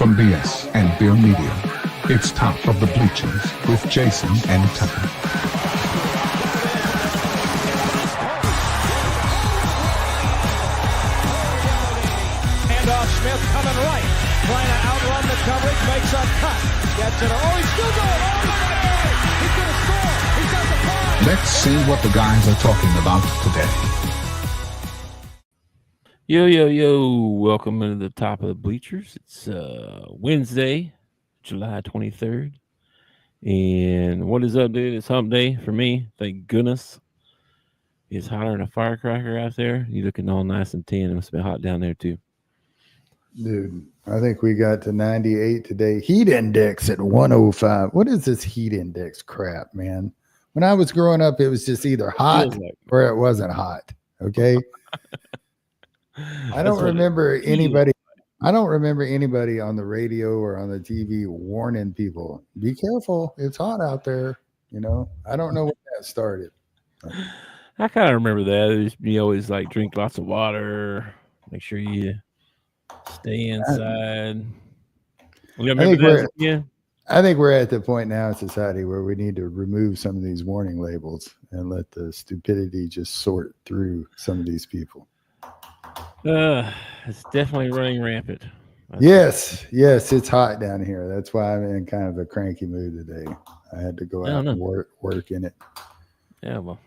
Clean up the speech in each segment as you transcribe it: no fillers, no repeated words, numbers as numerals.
From BS and Beer Media, it's Top of the Bleachers with Jason and Tucker. Handoff, Smith coming right, trying to outrun the coverage, makes a cut, gets it. Oh, he's still going. Oh, he's going to score. He's got the ball. Let's see what the guys are talking about today. Yo, welcome into the Top of the Bleachers. It's Wednesday, July 23rd. And what is up, dude? It's hump day for me. Thank goodness. It's hotter than a firecracker out there. You looking all nice and tan. It must have been hot down there, too. Dude, I think we got to 98 today. Heat index at 105. What is this heat index crap, man? When I was growing up, it was just either hot or it wasn't hot. Okay. I don't remember anybody on the radio or on the TV warning people, be careful, it's hot out there. You know, I don't know when that started. I kind of remember that. You always like drink lots of water, make sure you stay inside. I think we're at the point now in society where we need to remove some of these warning labels and let the stupidity just sort through some of these people. It's definitely running rampant. Yes, it's hot down here. That's why I'm in kind of a cranky mood today. I had to go out and work in it. Yeah, well,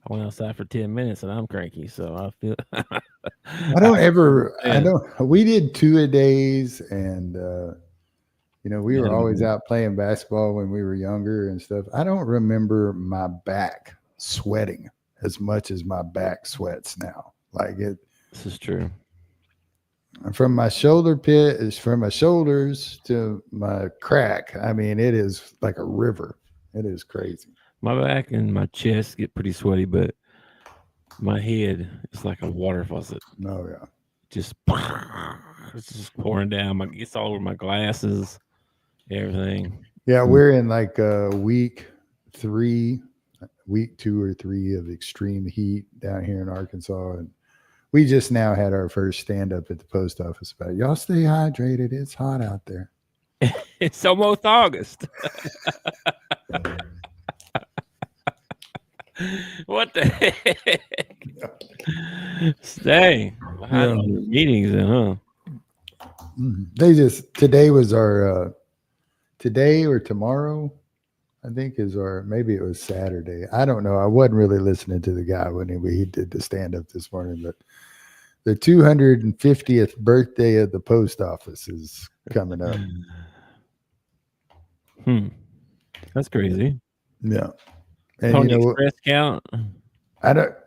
I went outside for 10 minutes and I'm cranky, so I feel. We did 2-a-days, and we were always out playing basketball when we were younger and stuff. I don't remember my back sweating as much as my back sweats now. Like it. This is true. From my shoulder pit is from my shoulders to my crack. I mean, it is like a river. It is crazy. My back and my chest get pretty sweaty, but my head is like a water faucet. Oh yeah, it's just pouring down. It's all over my glasses, everything. Yeah, we're in like week 2 or 3 of extreme heat down here in Arkansas, and we just now had our first stand-up at the post office about, y'all stay hydrated. It's hot out there. It's almost August. What the heck? Stay. Meetings then, huh? Today was our, today or tomorrow, I think maybe it was Saturday. I don't know. I wasn't really listening to the guy when he did the stand-up this morning, but the 250th birthday of the post office is coming up. That's crazy. Yeah. And Pony Express count?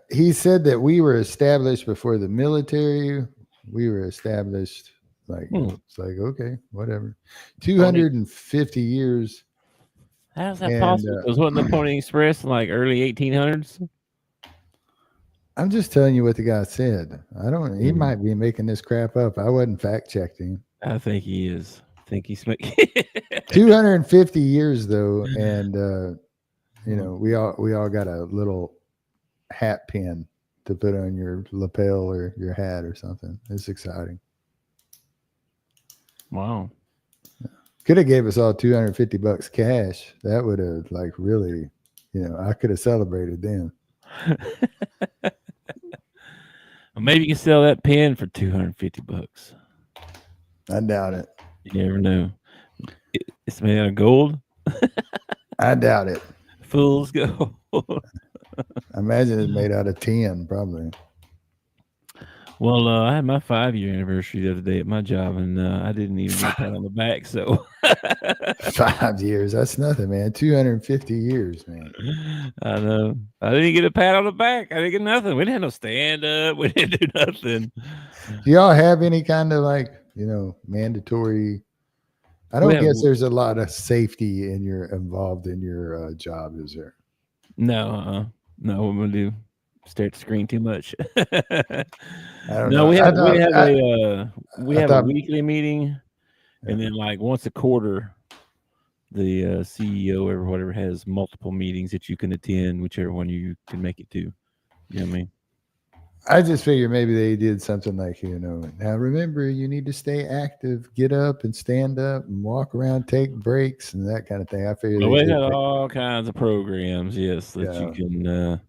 He said that we were established before the military. We were established it's like, okay, whatever. 250 years. How's that possible? Because wasn't the Pony Express in like early 1800s? I'm just telling you what the guy said. He might be making this crap up. I wasn't fact checking. I think he is. I think he's making 250 years though, and we all got a little hat pin to put on your lapel or your hat or something. It's exciting. Wow. Could have gave us all $250 cash. That would have really, I could have celebrated then. Maybe you can sell that pen for $250. I doubt it. You never know. It's made out of gold. I doubt it. Fool's gold. I imagine it's made out of tin, probably. Well, I had my 5-year anniversary the other day at my job, and I didn't even get a pat on the back. So 5 years, that's nothing, man. 250 years, man. I know. I didn't get a pat on the back. I didn't get nothing. We didn't have no stand up. We didn't do nothing. Do y'all have any kind of mandatory? I don't guess there's a lot of safety involved in your job, is there? No, no. What am I gonna do? Stare at the screen too much. I don't know. We have a weekly meeting, and then once a quarter, the CEO or whatever has multiple meetings that you can attend, whichever one you can make it to. You know what I mean? I just figured maybe they did something like, now remember, you need to stay active, get up and stand up and walk around, take breaks and that kind of thing. I figured Well, they we did. got all kinds of programs, yes, that you can,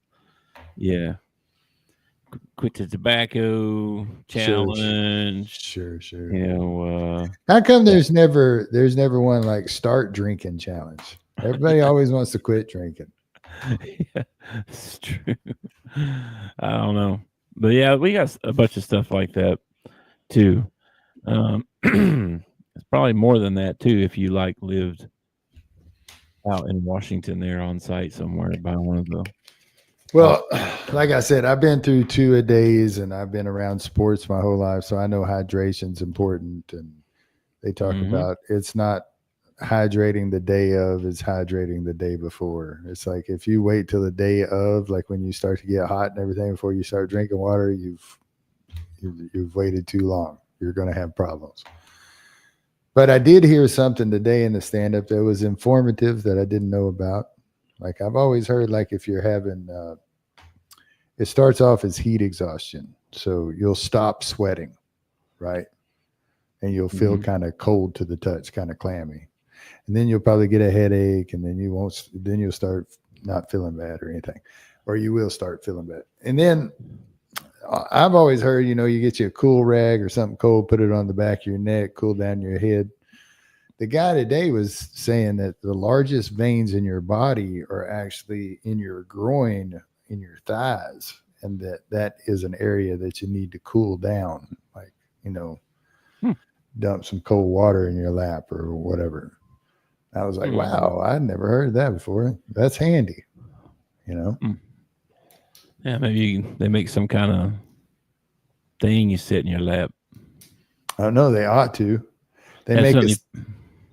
quit the tobacco challenge. Sure. How come there's never one like start drinking challenge? Everybody always wants to quit drinking. Yeah, it's true. I don't know. But yeah, we got a bunch of stuff like that too. It's probably more than that too if you like lived out in Washington there on site somewhere by one of the. Well, like I said, I've been through 2-a-days and I've been around sports my whole life, so I know hydration's important. And they talk about it's not hydrating the day of, it's hydrating the day before. It's like if you wait till the day of, like when you start to get hot and everything before you start drinking water, you've waited too long. You're going to have problems. But I did hear something today in the stand-up that was informative that I didn't know about. Like I've always heard, like if you're having, it starts off as heat exhaustion. So you'll stop sweating, right? And you'll feel kind of cold to the touch, kind of clammy. And then you'll probably get a headache, and then you'll start not feeling bad or anything, or you will start feeling bad. And then I've always heard, you get you a cool rag or something cold, put it on the back of your neck, cool down your head. The guy today was saying that the largest veins in your body are actually in your groin, in your thighs, and that is an area that you need to cool down, like, dump some cold water in your lap or whatever. I was like, wow, I'd never heard of that before. That's handy, Yeah, maybe they make some kind of thing you sit in your lap. I don't know. They ought to. They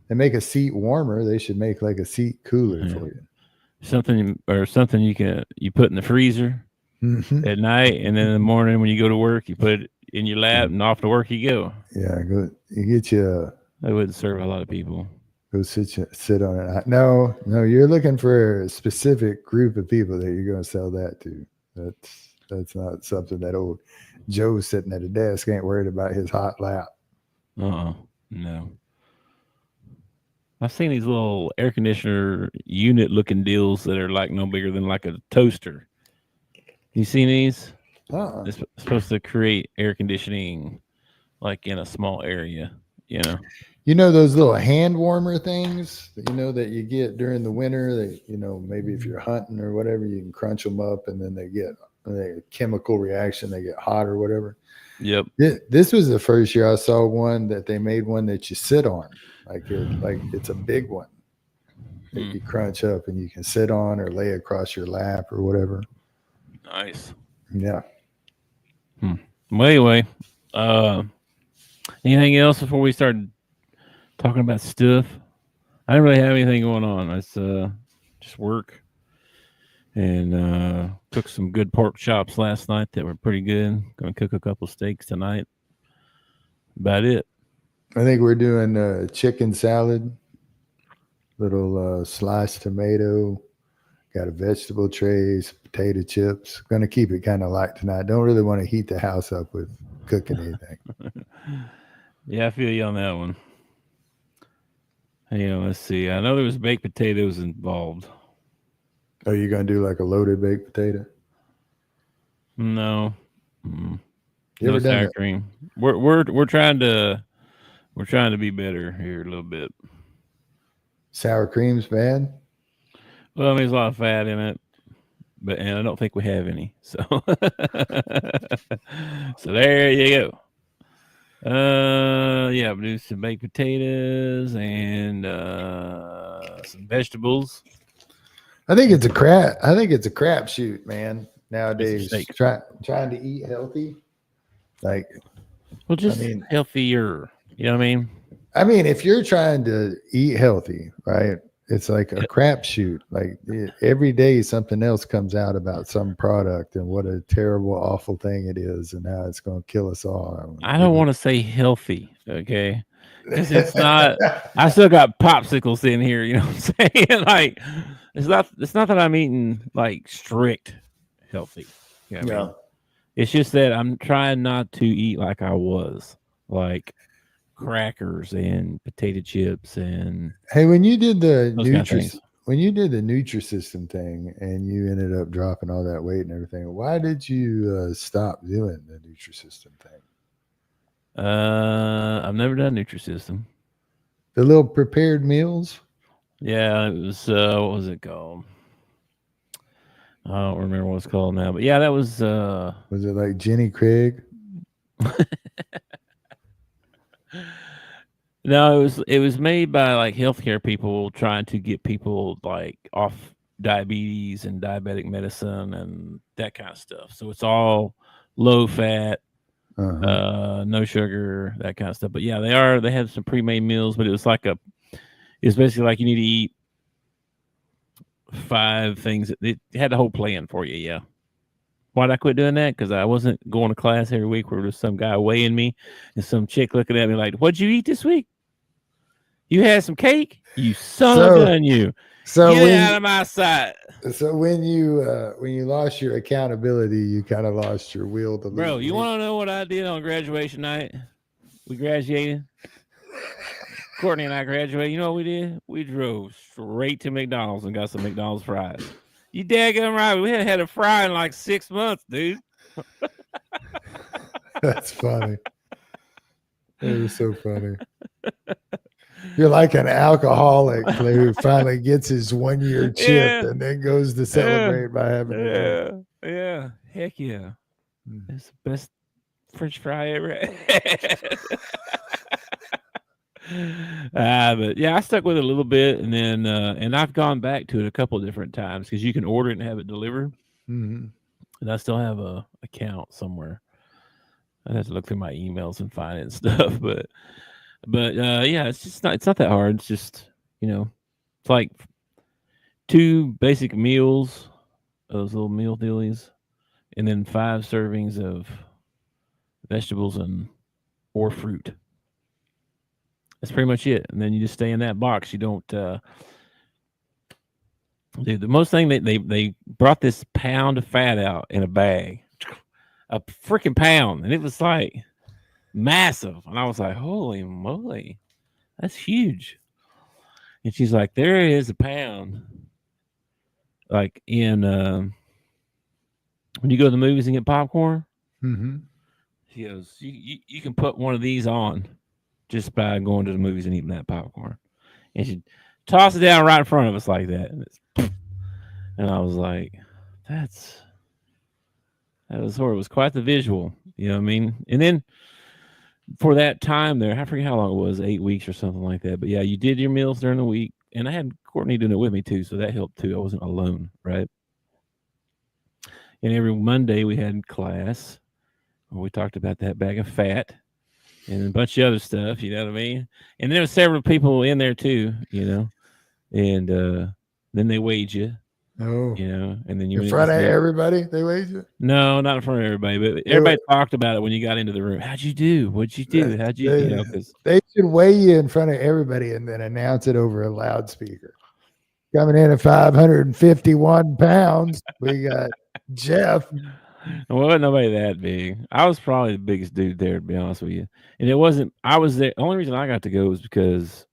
make a seat warmer. They should make like a seat cooler for you. Something you put in the freezer at night, and then in the morning when you go to work, you put it in your lap, and off to work you go. Yeah, good. You get you. That wouldn't serve a lot of people. Go sit on it. No, you're looking for a specific group of people that you're going to sell that to. That's not something that old Joe sitting at a desk ain't worried about his hot lap. No. I've seen these little air conditioner unit looking deals that are like no bigger than like a toaster. You seen these? It's supposed to create air conditioning like in a small area, those little hand warmer things that you get during the winter that, maybe if you're hunting or whatever, you can crunch them up and then they get a chemical reaction. They get hot or whatever. Yep. This was the first year I saw one that they made one that you sit on. Like it's a big one that you crunch up and you can sit on or lay across your lap or whatever. Nice. Yeah. Well, anyway, anything else before we start talking about stuff? I didn't really have anything going on. It's just work, and cooked some good pork chops last night that were pretty good. Going to cook a couple steaks tonight. About it. I think we're doing chicken salad, little sliced tomato, got a vegetable tray, some potato chips. Going to keep it kind of light tonight. Don't really want to heat the house up with cooking anything. Yeah, I feel you on that one. Let's see. I know there was baked potatoes involved. Oh, you going to do like a loaded baked potato? No. You no sour cream. We're trying to be better here a little bit. Sour cream's bad? Well, there's a lot of fat in it, and I don't think we have any. So, so there you go. Yeah, we do some baked potatoes and some vegetables. I think it's a crapshoot, man. Nowadays, trying to eat healthy, healthier. You know what I mean? I mean, if you're trying to eat healthy, right? It's like a crapshoot. Like every day, something else comes out about some product and what a terrible, awful thing it is, and how it's going to kill us all. I don't want to say healthy, okay? Because it's not. I still got popsicles in here. You know what I'm saying? Like, it's not that I'm eating like strict healthy. You know what I mean? It's just that I'm trying not to eat like I was, like crackers and potato chips and Hey, when you did the those kind of things. when you did the Nutrisystem thing and you ended up dropping all that weight and everything, why did you stop doing the Nutrisystem thing? I've never done Nutrisystem. The little prepared meals? Yeah, it was what was it called? I don't remember what it's called now, but yeah, that was Was it like Jenny Craig? No, it was made by like healthcare people trying to get people like off diabetes and diabetic medicine and that kind of stuff. So it's all low fat, no sugar, that kind of stuff. But yeah, they have some pre-made meals, but it's basically like you need to eat 5 things. It had the whole plan for you. Yeah. Why'd I quit doing that? Because I wasn't going to class every week where there's some guy weighing me and some chick looking at me like, "What'd you eat this week? You had some cake? You son of a gun, you. So Get out of my sight." So when you lost your accountability, you kind of lost your will to live. Bro, you want to know what I did on graduation night? We graduated. Courtney and I graduated. You know what we did? We drove straight to McDonald's and got some McDonald's fries. You daggone right. We hadn't had a fry in like 6 months, dude. That's funny. It was so funny. You're like an alcoholic who finally gets his 1-year chip and then goes to celebrate by having Yeah. Heck yeah. It's the best French fry ever had. But yeah, I stuck with it a little bit, and then and I've gone back to it a couple of different times because you can order it and have it delivered. Mm-hmm. And I still have a account somewhere. I have to look through my emails and find it and stuff, but yeah, it's not that hard. It's just, it's like 2 basic meals, those little meal dealies, and then 5 servings of vegetables or fruit. That's pretty much it. And then you just stay in that box. You don't dude, the most thing they brought this pound of fat out in a bag. A freaking pound. And it was like massive. And I was like, holy moly, that's huge. And she's like, there is a pound. Like in when you go to the movies and get popcorn, she goes, you can put one of these on just by going to the movies and eating that popcorn. And she tossed it down right in front of us like that. And I was like, that was horrible. It was quite the visual. You know what I mean? And then for that time there, I forget how long it was, 8 weeks or something like that. But yeah, you did your meals during the week. And I had Courtney doing it with me too, so that helped too. I wasn't alone, right? And every Monday we had class where we talked about that bag of fat and a bunch of other stuff, you know what I mean? And there were several people in there too, and then they weighed you. Oh, and then you in front of everybody, they weighed you? No, not in front of everybody, but everybody talked about it when you got into the room. How'd you do? What'd you do? How'd you, because they should weigh you in front of everybody and then announce it over a loudspeaker. Coming in at 551 pounds, we got Jeff. Well, wasn't nobody that big. I was probably the biggest dude there, to be honest with you. And it wasn't. I was there. The only reason I got to go was because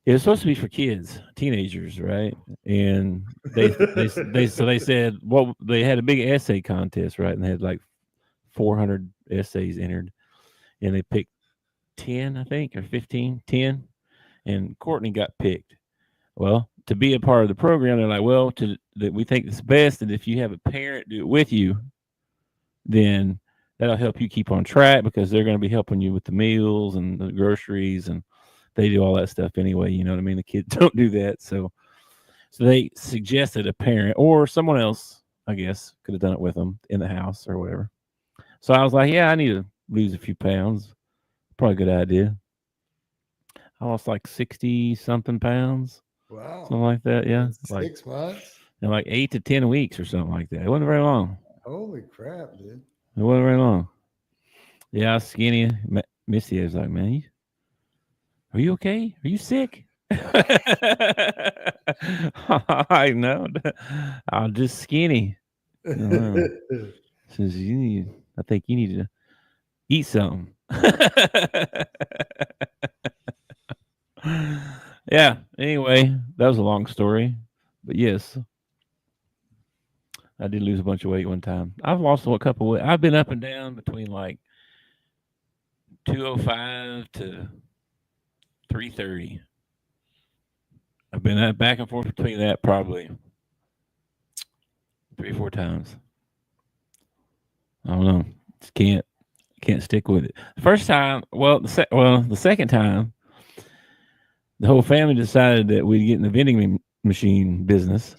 it was supposed to be for kids, teenagers, right? And they said, well, they had a big essay contest, right? And they had like 400 essays entered, and they picked 10, I think, or 15, 10, and Courtney got picked. Well, to be a part of the program, they're like, well, that we think it's best that if you have a parent do it with you, then that'll help you keep on track because they're going to be helping you with the meals and the groceries, and they do all that stuff anyway. You know what I mean? The kids don't do that. So they suggested a parent or someone else, I guess, could have done it with them in the house or whatever. So I was like, yeah, I need to lose a few pounds. Probably a good idea. I lost like 60-something pounds. Wow. Something like that, yeah. 6 months? In like 8 to 10 weeks or something like that. It wasn't very long. Holy crap, dude. It wasn't very long. Yeah, I was skinny. Missy was like, man, are you okay? Are you sick? I know. I'm just skinny. Says I think you need to eat something. Yeah. Anyway, that was a long story, but yes, I did lose a bunch of weight one time. I've lost a couple of weight. I've been up and down between like 205 to 330. I've been back and forth between that probably 3 or 4 times. I don't know. Just can't stick with it. The first time, the second time, the whole family decided that we'd get in the vending machine business.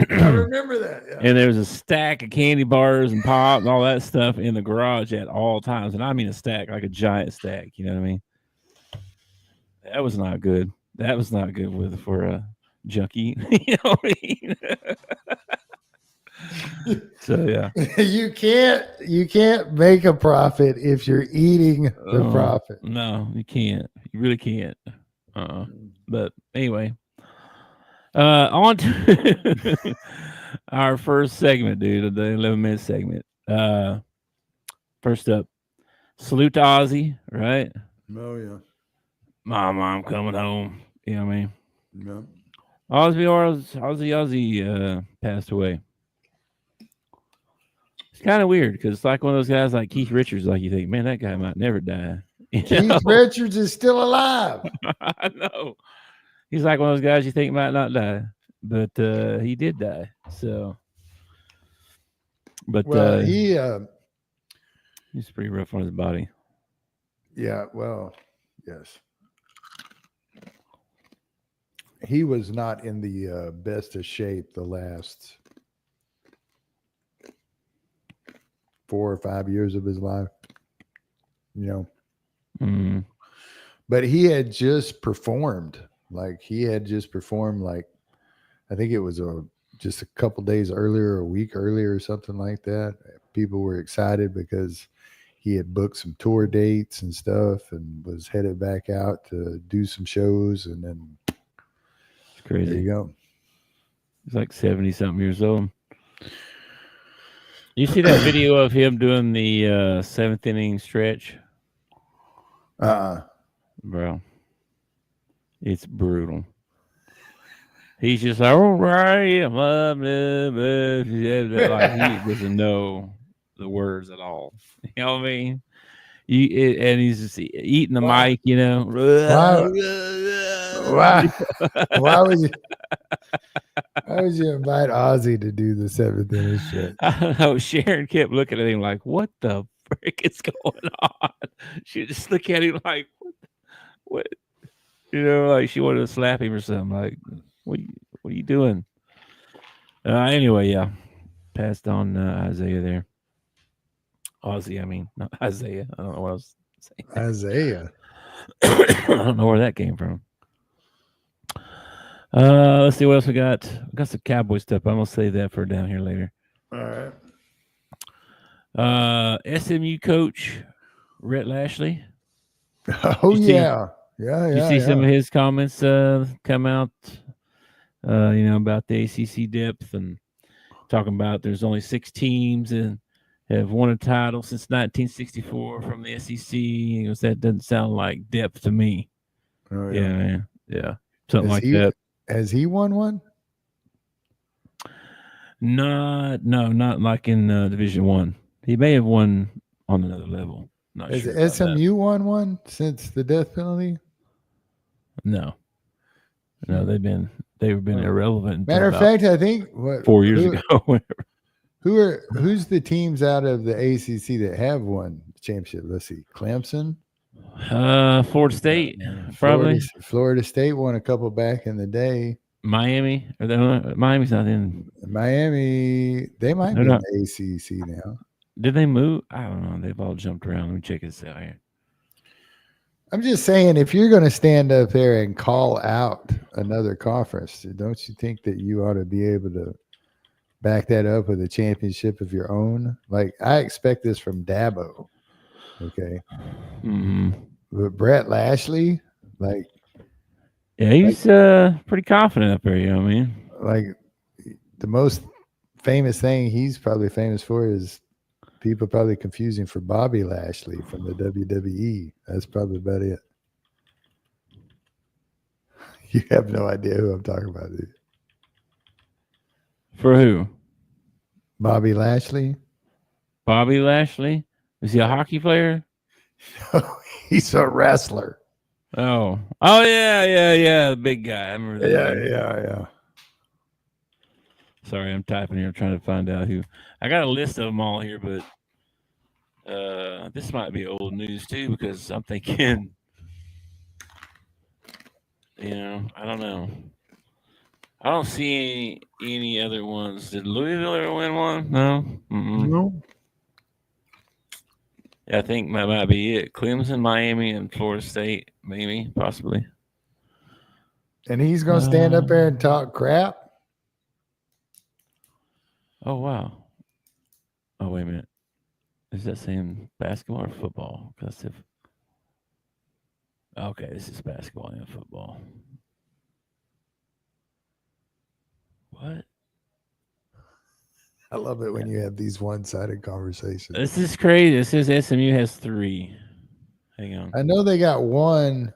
I remember that. Yeah. And there was a stack of candy bars and pop and all that stuff in the garage at all times. And I mean a stack, like a giant stack. You know what I mean? That was not good. That was not good for a junkie. You know what I mean? So yeah, you can't make a profit if you're eating the profit. No, you can't. You really can't. But anyway, on to our first segment, dude, of the 11-minute segment. First up, salute to Ozzy, right? Oh yeah. Mom, I'm coming home. You know what I mean? Yeah. Ozzy passed away. It's kind of weird because it's like one of those guys like Keith Richards, like you think, man, that guy might never die. Keith Richards is still alive. I know. He's like one of those guys you think might not die, but he did die. So, but he's pretty rough on his body. Yeah. Well, yes. He was not in the best of shape the last 4 or 5 years of his life, you know. Mm. But he had just performed. I think it was just a couple days earlier, a week earlier or something like that. People were excited because he had booked some tour dates and stuff and was headed back out to do some shows. And then it's crazy. There you go. He's like 70-something years old. You see that video of him doing the 7th inning stretch? Bro, it's brutal. He's just like, all right, like he doesn't know the words at all. You know what I mean? And he's just eating the mic, you know. Why would you invite Ozzy to do the 7th inning shit? I don't know. Sharon kept looking at him like, what the frick is going on? She just looked at him like, what? You know, like she wanted to slap him or something. Like, what are you doing? Anyway, yeah. Passed on Isaiah there. Ozzy, I mean, not Isaiah. I don't know what I was saying. Isaiah. I don't know where that came from. Let's see what else we got. We got some Cowboy stuff. I'm gonna save that for down here later. All right. SMU coach Rhett Lashlee. Oh yeah. You see some of his comments come out, about the ACC depth and talking about there's only 6 teams and have won a title since 1964 from the SEC. He goes, that doesn't sound like depth to me. Oh, yeah, man. Yeah, something like that. Has he won one? Not like in Division I. He may have won on another level. Not Has sure. SMU won one since the death penalty? No, they've been irrelevant. Matter of fact, I think 4 years ago. Who's the teams out of the ACC that have won the championship? Let's see, Clemson, Florida State, probably. Florida State won a couple back in the day. Miami, Miami's not in. Miami, they might be in the ACC now. Did they move? I don't know. They've all jumped around. Let me check this out here. I'm just saying, if you're going to stand up there and call out another conference, don't you think that you ought to be able to back that up with a championship of your own? Like, I expect this from Dabo. Okay. Mm-hmm. But Rhett Lashlee, yeah, he's pretty confident up there, you know what I mean? Like, the most famous thing he's probably famous for is People probably confusing for Bobby Lashley from the WWE. That's probably about it. You have no idea who I'm talking about, dude. For who? Bobby Lashley? Bobby Lashley? Is he a hockey player? He's a wrestler. Oh, yeah, the big guy. I remember that. Yeah. Sorry, I'm typing here, trying to find out who. I got a list of them all here, but this might be old news too, because I'm thinking, I don't know. I don't see any other ones. Did Louisville ever win one? No. No. Yeah, I think that might be it. Clemson, Miami, and Florida State, maybe, possibly. And he's going to stand up there and talk crap? Oh, wow. Oh, wait a minute. Is that saying basketball or football? Okay, this is basketball and football. What? I love it when you have these one-sided conversations. This is crazy. It says SMU has 3. Hang on. I know they got 1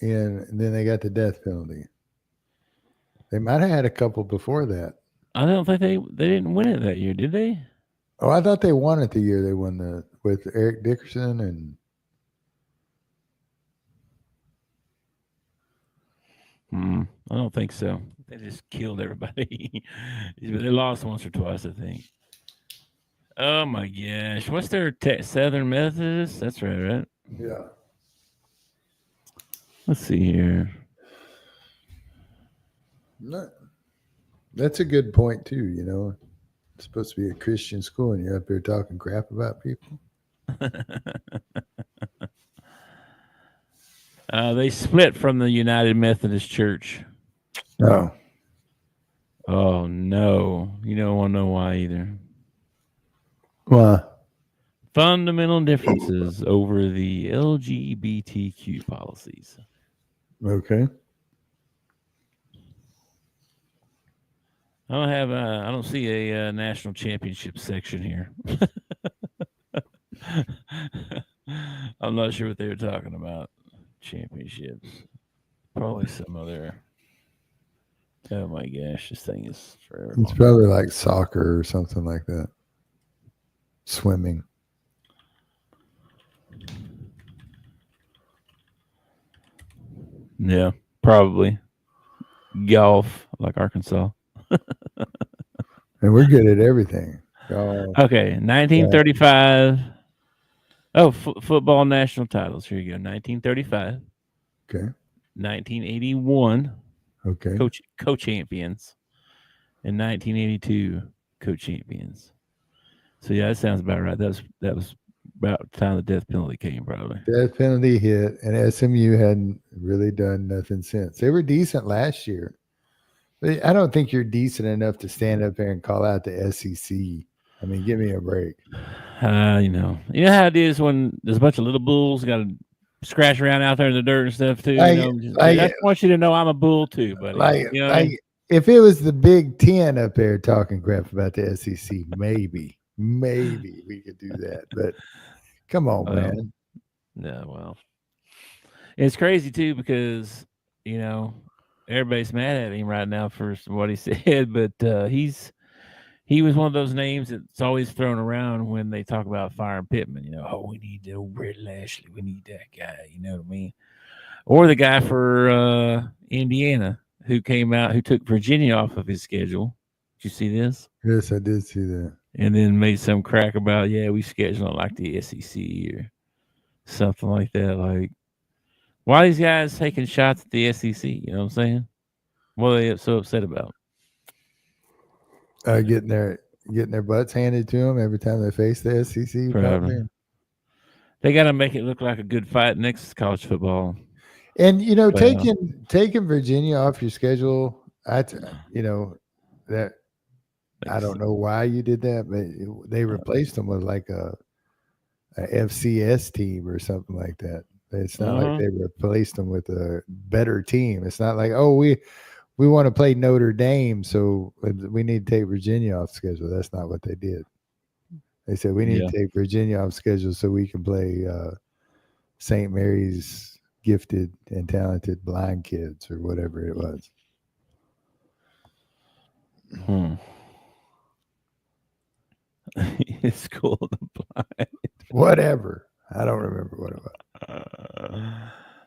and then they got the death penalty. They might have had a couple before that. I don't think they didn't win it that year, did they? Oh, I thought they won it the year they won with Eric Dickerson and I don't think so. They just killed everybody. They lost once or twice, I think. Oh my gosh. What's their Southern Methodist? That's right? yeah. Let's see here. No, that's a good point too, It's supposed to be a Christian school and you're up there talking crap about people. They split from the United Methodist Church. Oh. Oh, no. You don't want to know why either. Why? Fundamental differences over the LGBTQ policies. Okay. I don't see a national championship section here. I'm not sure what they were talking about. Championships. Probably some other. Oh my gosh, this thing is forever. It's probably like soccer or something like that. Swimming. Yeah, probably. Golf, like Arkansas. And we're good at everything. Golf. Okay, 1935. Oh, football national titles. Here you go. 1935. Okay. 1981. Okay. Co-champions. And 1982 co-champions. So yeah, that sounds about right. That was about the time the death penalty came, probably. Death penalty hit, and SMU hadn't really done nothing since. They were decent last year. But I don't think you're decent enough to stand up there and call out the SEC. I mean, give me a break. You know how it is when there's a bunch of little bulls got to scratch around out there in the dirt and stuff too. I want you to know I'm a bull too, buddy. If it was the Big Ten up there talking crap about the SEC, maybe we could do that. But come on, man. Yeah, well, it's crazy too because everybody's mad at him right now for what he said, but he was one of those names that's always thrown around when they talk about firing Pittman. We need Rhett Lashlee, we need that guy. You know what I mean? Or the guy for Indiana who came out, who took Virginia off of his schedule. Did you see this? Yes, I did see that. And then made some crack about, we schedule it like the SEC or something like that. Like, why are these guys taking shots at the SEC? You know what I'm saying? What are they so upset about? Getting their butts handed to them every time they face the SEC. Probably. They got to make it look like a good fight next college football. And taking Virginia off your schedule, I don't know why you did that, but they replaced them with like a FCS team or something like that. It's not like they replaced them with a better team. It's not like, we want to play Notre Dame, so we need to take Virginia off schedule. That's not what they did. They said we need to take Virginia off schedule so we can play St. Mary's gifted and talented blind kids or whatever it was. It's cool. The blind. Whatever. I don't remember what it was.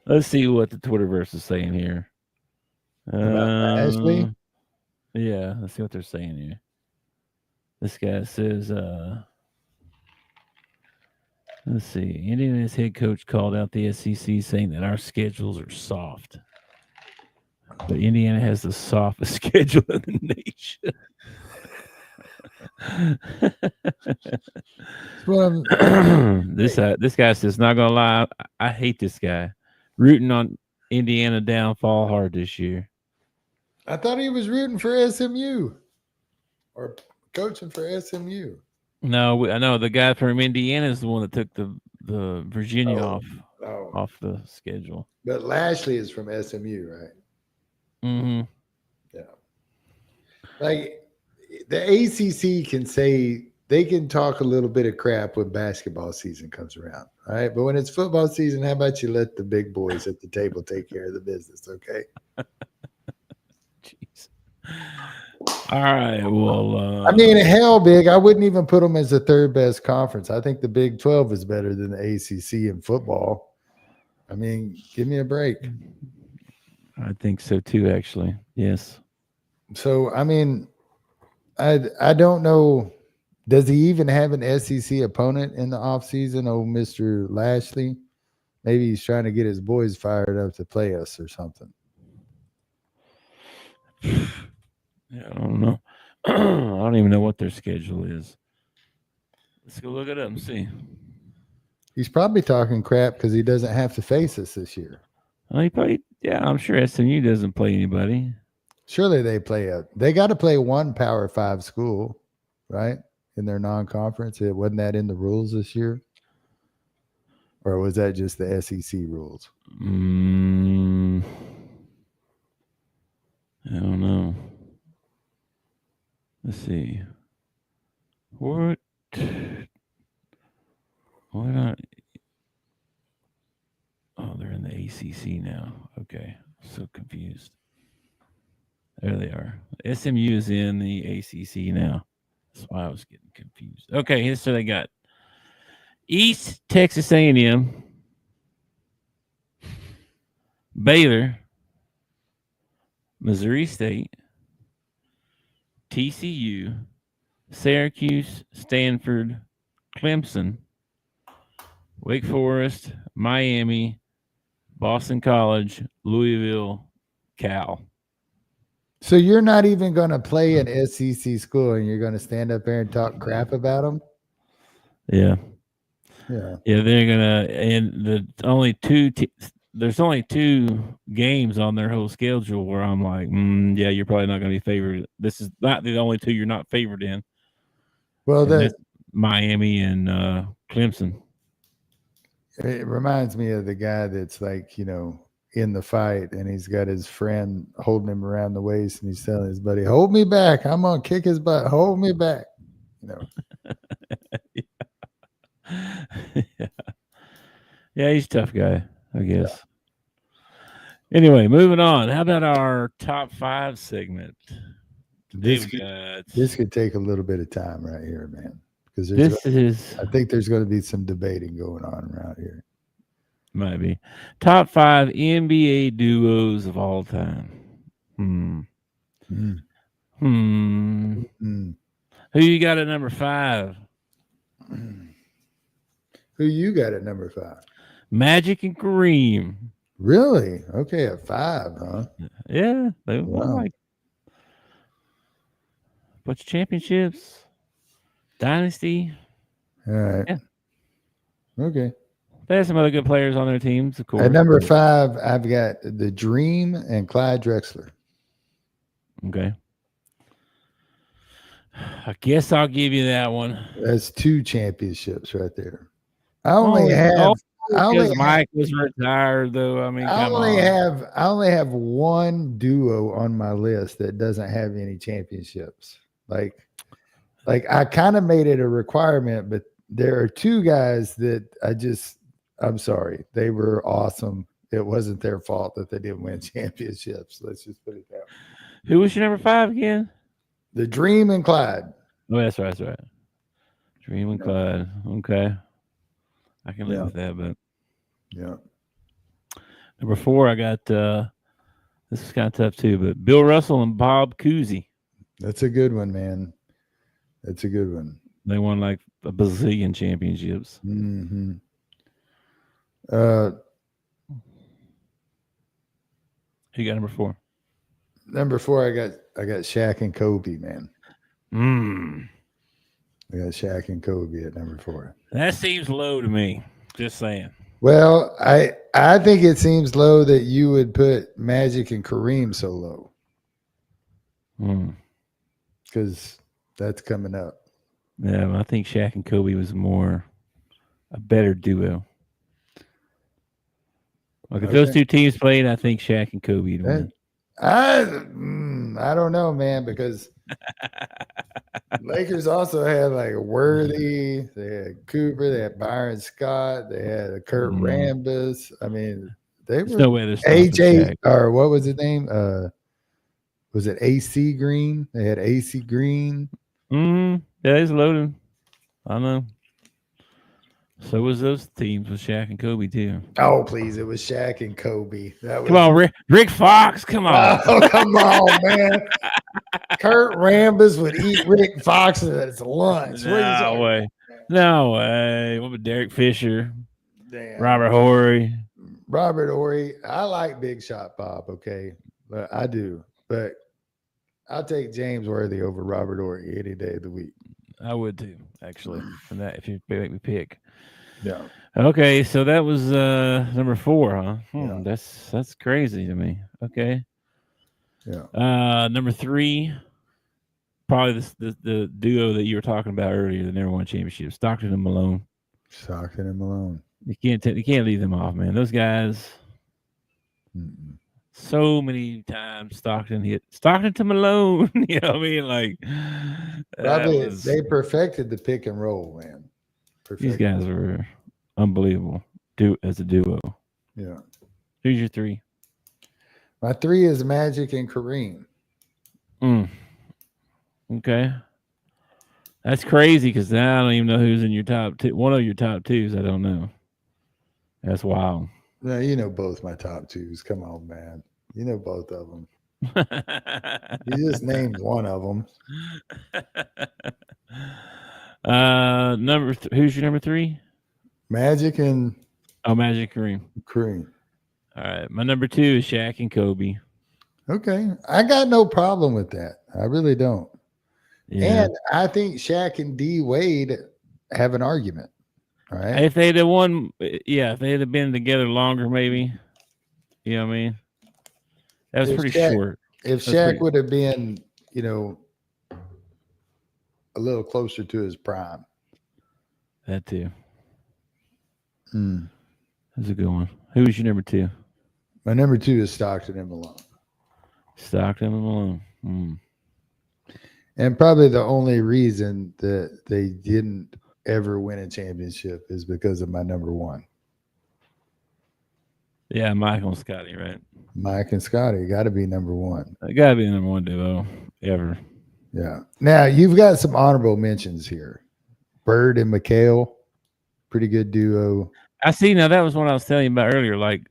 Let's see what the Twitterverse is saying here. Lashlee? Yeah, let's see what they're saying here. This guy says, let's see. Indiana's head coach called out the SEC saying that our schedules are soft. But Indiana has the softest schedule in the nation. This guy says, not gonna lie, I hate this guy. Rooting on Indiana downfall hard this year. I thought he was rooting for SMU or coaching for SMU. No, I know the guy from Indiana is the one that took the Virginia off the schedule. But Lashlee is from SMU, right? Mm-hmm. Yeah. Like the ACC can say they can talk a little bit of crap when basketball season comes around, all right? But when it's football season, how about you let the big boys at the table take care of the business, okay? Jeez. All right. Well, I mean, hell, Big, I wouldn't even put them as the third best conference. I think the Big 12 is better than the ACC in football. I mean, give me a break. I think so too, actually. Yes. So, I mean, I don't know. Does he even have an SEC opponent in the offseason? Oh, Mr. Lashlee? Maybe he's trying to get his boys fired up to play us or something. Yeah, I don't know. I don't even know what their schedule is. Let's go look it up and see. He's probably talking crap because he doesn't have to face us this year. Well, I'm sure SMU doesn't play anybody. Surely they got to play one Power 5 school, right? In their non-conference. Wasn't that in the rules this year? Or was that just the SEC rules? I don't know. Let's see. What not? Oh, they're in the ACC now. Okay. I'm so confused. There they are. SMU is in the ACC now. That's why I was getting confused. Okay, so they got East Texas A&M, Baylor, Missouri State, TCU, Syracuse, Stanford, Clemson, Wake Forest, Miami, Boston College, Louisville, Cal. So you're not even going to play an SEC school and you're going to stand up there and talk crap about them? Yeah. Yeah. Yeah, they're going to, and there's only two games on their whole schedule where I'm like, yeah, you're probably not going to be favored. This is not the only two you're not favored in. Well, that's Miami and Clemson. It reminds me of the guy that's like, in the fight and he's got his friend holding him around the waist and he's telling his buddy, hold me back. I'm going to kick his butt. Hold me back. Yeah, he's a tough guy, I guess. Yeah. Anyway, moving on. How about our top 5 segment? This could take a little bit of time right here, man. Because I think there's going to be some debating going on around here. Might be. Top 5 NBA duos of all time. Who you got at number 5? Who you got at number 5? Magic and Kareem. Really? Okay, at 5, huh? Yeah. They won like a bunch of championships. Dynasty. All right. Yeah. Okay. They have some other good players on their teams, of course. At number 5, I've got the Dream and Clyde Drexler. Okay. I guess I'll give you that one. That's 2 championships right there. Mike was retired, though. I mean, I only have one duo on my list that doesn't have any championships. Like Like I kind of made it a requirement, but there are two guys that I'm sorry. They were awesome. It wasn't their fault that they didn't win championships. Let's just put it that way. Who was your number 5 again? The Dream and Clyde. Oh, that's right. That's right. Dream and Clyde. Okay. I can live with that, but yeah. Number 4, I got this is kind of tough too, but Bill Russell and Bob Cousy. That's a good one, man. That's a good one. They won like a bazillion championships. Mm-hmm. Who got number 4? Number 4, I got Shaq and Kobe, man. I got Shaq and Kobe at number 4. That seems low to me. Just saying. Well, I think it seems low that you would put Magic and Kareem so low. Because that's coming up. Yeah, I think Shaq and Kobe was a better duo. Like if those two teams played, I think Shaq and Kobe would win. I don't know, man, because Lakers also had like Worthy, they had Cooper, they had Byron Scott, they had Kurt Rambis. I mean, they were no way AJ or what was his name? Was it AC Green? They had AC Green. Yeah, he's loaded. I know. So was those teams with Shaq and Kobe too. Oh, please. It was Shaq and Kobe. Come on, Rick Fox. Come on. Oh, come on, man. Kurt Rambis would eat Rick Fox at his lunch. No way. No way. What about Derek Fisher? Damn. Robert Horry. I like Big Shot Bob, okay? But I do. But I'll take James Worthy over Robert Horry any day of the week. I would too, actually. From that, if you make me pick. Yeah. Okay, so that was number 4, huh? Yeah. That's crazy to me. Okay. Yeah. Number 3, probably the duo that you were talking about earlier that never won a championship, Stockton and Malone. You can't leave them off, man. Those guys. So many times Stockton to Malone. You know what I mean? Like they perfected the pick and roll, man. These guys were unbelievable. As a duo. Yeah. Who's your 3? My 3 is Magic and Kareem. Okay. That's crazy because now I don't even know who's in your top 2. One of your top 2s, I don't know. That's wild. No, you know both my top 2s. Come on, man. You know both of them. You just named one of them. Who's your number 3? Magic and Magic Kareem. All right. My number 2 is Shaq and Kobe. Okay. I got no problem with that. I really don't. Yeah. And I think Shaq and D Wade have an argument. All right. If they'd have won, if they'd have been together longer, maybe. You know what I mean? That was pretty short. If Shaq would have been, a little closer to his prime. That too. That's a good one. Who was your number 2? My number 2 is Stockton and Malone. And probably the only reason that they didn't ever win a championship is because of my number 1. Yeah, Michael and Scotty, right? Mike and Scotty got to be number 1. They got to be the number 1 duo ever. Yeah. Now, you've got some honorable mentions here. Bird and McHale, pretty good duo. I see. Now, that was what I was telling you about earlier. Like,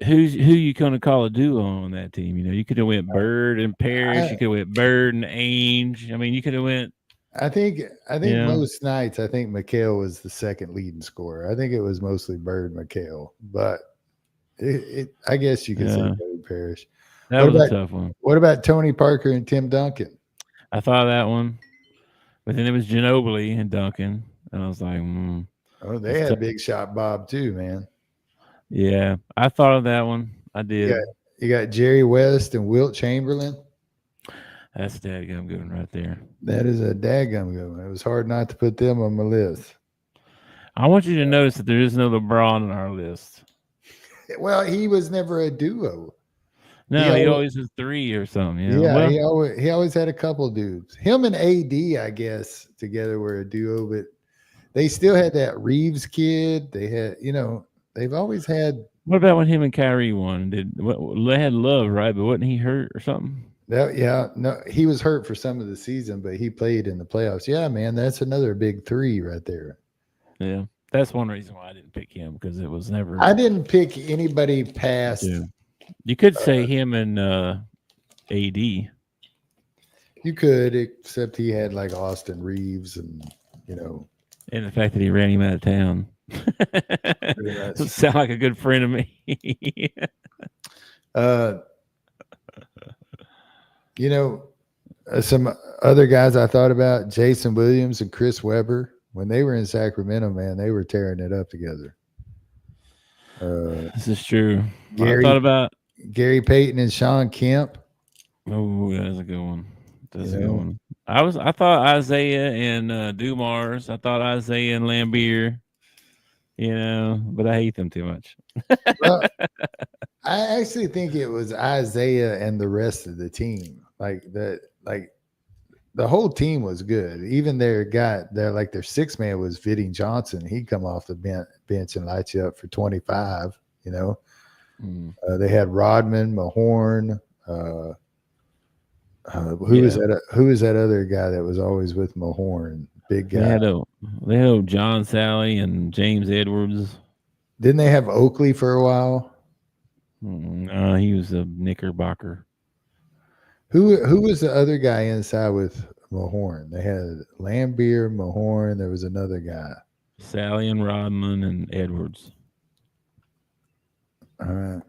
who you going to call a duo on that team? You could have went Bird and Parrish. You could have went Bird and Ainge. I mean, you could have went. I think most nights, I think McHale was the second leading scorer. I think it was mostly Bird and McHale. But I guess you could say Bird Parrish. That was a tough one. What about Tony Parker and Tim Duncan? I thought of that one. But then it was Ginobili and Duncan. And I was like, Oh, they had Big Shot Bob too, man. Yeah, I thought of that one. I did. You got Jerry West and Wilt Chamberlain. That's a dadgum good one right there. That is a dadgum good one. It was hard not to put them on my list. I want you to notice that there is no LeBron on our list. Well, he was never a duo. No, he always was 3 or something. Yeah, Well, he always had a couple of dudes. Him and AD, I guess, together were a duo, but they still had that Reeves kid. They had, they've always had. what about when him and Kyrie won? They had Love, right? But wasn't he hurt or something? No, he was hurt for some of the season, but he played in the playoffs. Yeah, man, that's another big 3 right there. Yeah, that's one reason why I didn't pick him, because it was never. I didn't pick anybody past. Yeah. You could say him and AD. You could, except he had like Austin Reeves and, And the fact that he ran him out of town. Sound like a good friend of me. Some other guys I thought about, Jason Williams and Chris Webber, when they were in Sacramento, man, they were tearing it up together. This is true. I thought about Gary Payton and Sean Kemp. Oh, that's a good one. That's a good one. I thought Isaiah and Dumars. I thought Isaiah and Lambeer. But I hate them too much. Well, I actually think it was Isaiah and the rest of the team. The whole team was good. Even their 6-man was Fitting Johnson. He'd come off the bench and light you up for 25. They had Rodman, Mahorn. Who was that other guy that was always with Mahorn? Big guy. They had John Sally and James Edwards. Didn't they have Oakley for a while? No, he was a Knickerbocker. Who was the other guy inside with Mahorn? They had Lambeer, Mahorn. There was another guy. Sally and Rodman and Edwards. All right.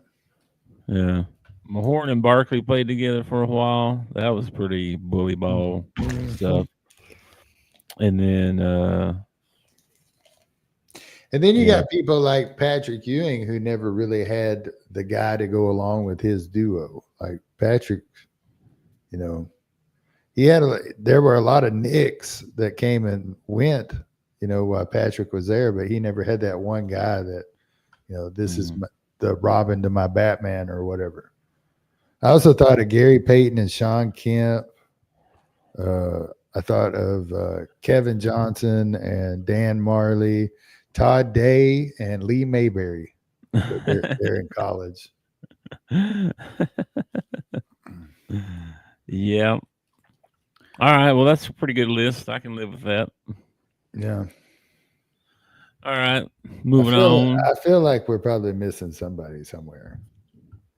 Yeah. Mahorn and Barkley played together for a while. That was pretty bully ball stuff. And then you got people like Patrick Ewing, who never really had the guy to go along with his duo. Like Patrick, there were a lot of Knicks that came and went, while Patrick was there, but he never had that one guy that, this is the Robin to my Batman or whatever. I also thought of Gary Payton and Sean Kemp. I thought of Kevin Johnson and Dan Marley, Todd Day and Lee Mayberry. They're in college. Yeah. All right. Well, that's a pretty good list. I can live with that. Yeah. All right. Moving on. I feel like we're probably missing somebody somewhere.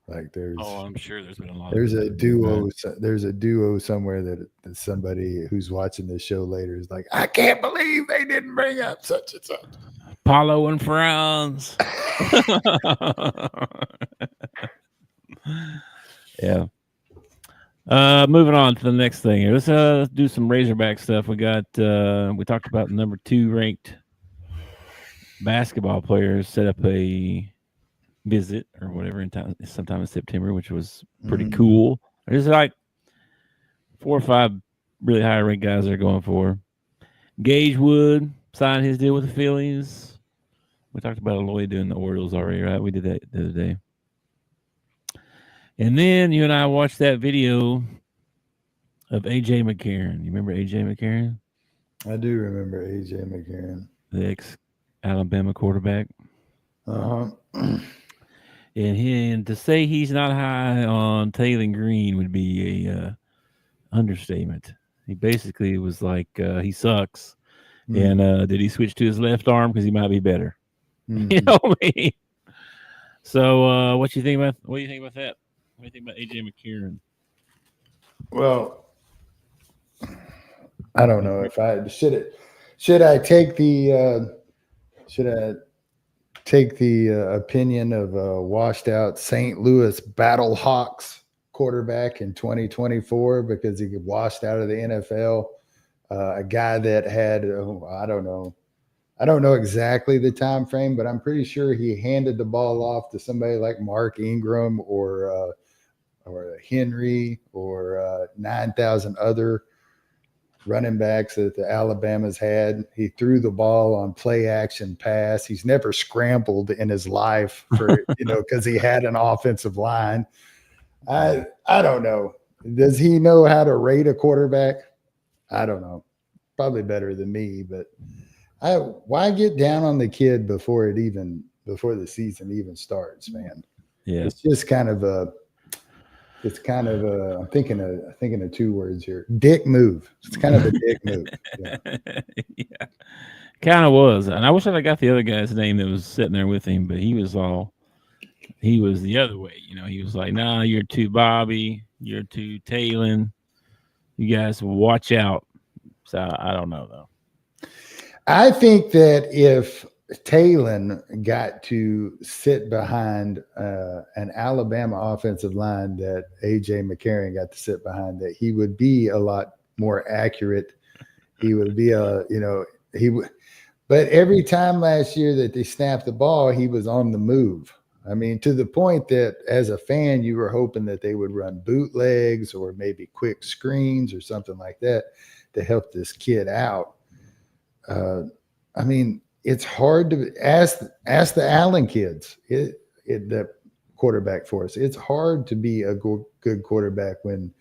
Like there's. Oh, I'm sure there's been a lot. There's a duo. There's a duo somewhere that somebody who's watching this show later is like, I can't believe they didn't bring up such and such. Paulo and Franz. Yeah. Moving on to the next thing here. Let's do some Razorback stuff. We talked about number 2 ranked basketball players set up a visit or whatever sometime in September, which was pretty cool. There's like 4 or 5 really high ranked guys they're going for. Gage Wood signed his deal with the Phillies. We talked about Aloy doing the Orioles already, right? We did that the other day. And then you and I watched that video of A.J. McCarron. You remember A.J. McCarron? I do remember A.J. McCarron. The ex-Alabama quarterback. Uh-huh. And to say he's not high on Taylor Green would be a understatement. He basically was like, he sucks. And did he switch to his left arm because he might be better? You know what I mean? So what do you think about that? What do you think about A.J. McCarron? Well, I don't know if I should I take the opinion of a washed out St. Louis Battlehawks quarterback in 2024 because he washed out of the NFL, a guy that had I don't know exactly the time frame, but I'm pretty sure he handed the ball off to somebody like Mark Ingram or Henry or 9,000 other running backs that the Alabama's had. He threw the ball on play action pass. He's never scrambled in his life for because he had an offensive line. I don't know. Does he know how to rate a quarterback? I don't know. Probably better than me, but why get down on the kid before the season even starts, man? Yeah. It's just kind of I'm thinking of two words here. Dick move. It's kind of a dick move. Yeah. Yeah. Kind of was. And I wish I got the other guy's name that was sitting there with him, but he was the other way. He was like, nah, you're too Bobby. You're too Talon. You guys watch out. So I don't know, though. I think that if Talon got to sit behind an Alabama offensive line that A.J. McCarron got to sit behind, that he would be a lot more accurate. He would be but every time last year that they snapped the ball, he was on the move. I mean, to the point that as a fan, you were hoping that they would run bootlegs or maybe quick screens or something like that to help this kid out. I mean, it's hard to ask the Allen kids, the quarterback for us. It's hard to be a good quarterback when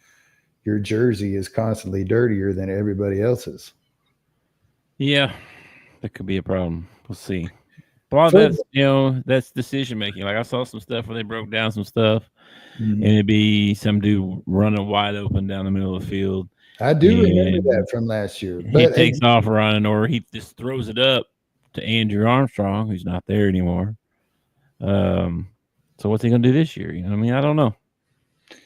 your jersey is constantly dirtier than everybody else's. Yeah, that could be a problem. We'll see. Well, that's decision making. Like I saw some stuff where they broke down some stuff, and it'd be some dude running wide open down the middle of the field. I do remember that from last year. But he takes off running, or he just throws it up to Andrew Armstrong, who's not there anymore. So what's he going to do this year? I mean, I don't know.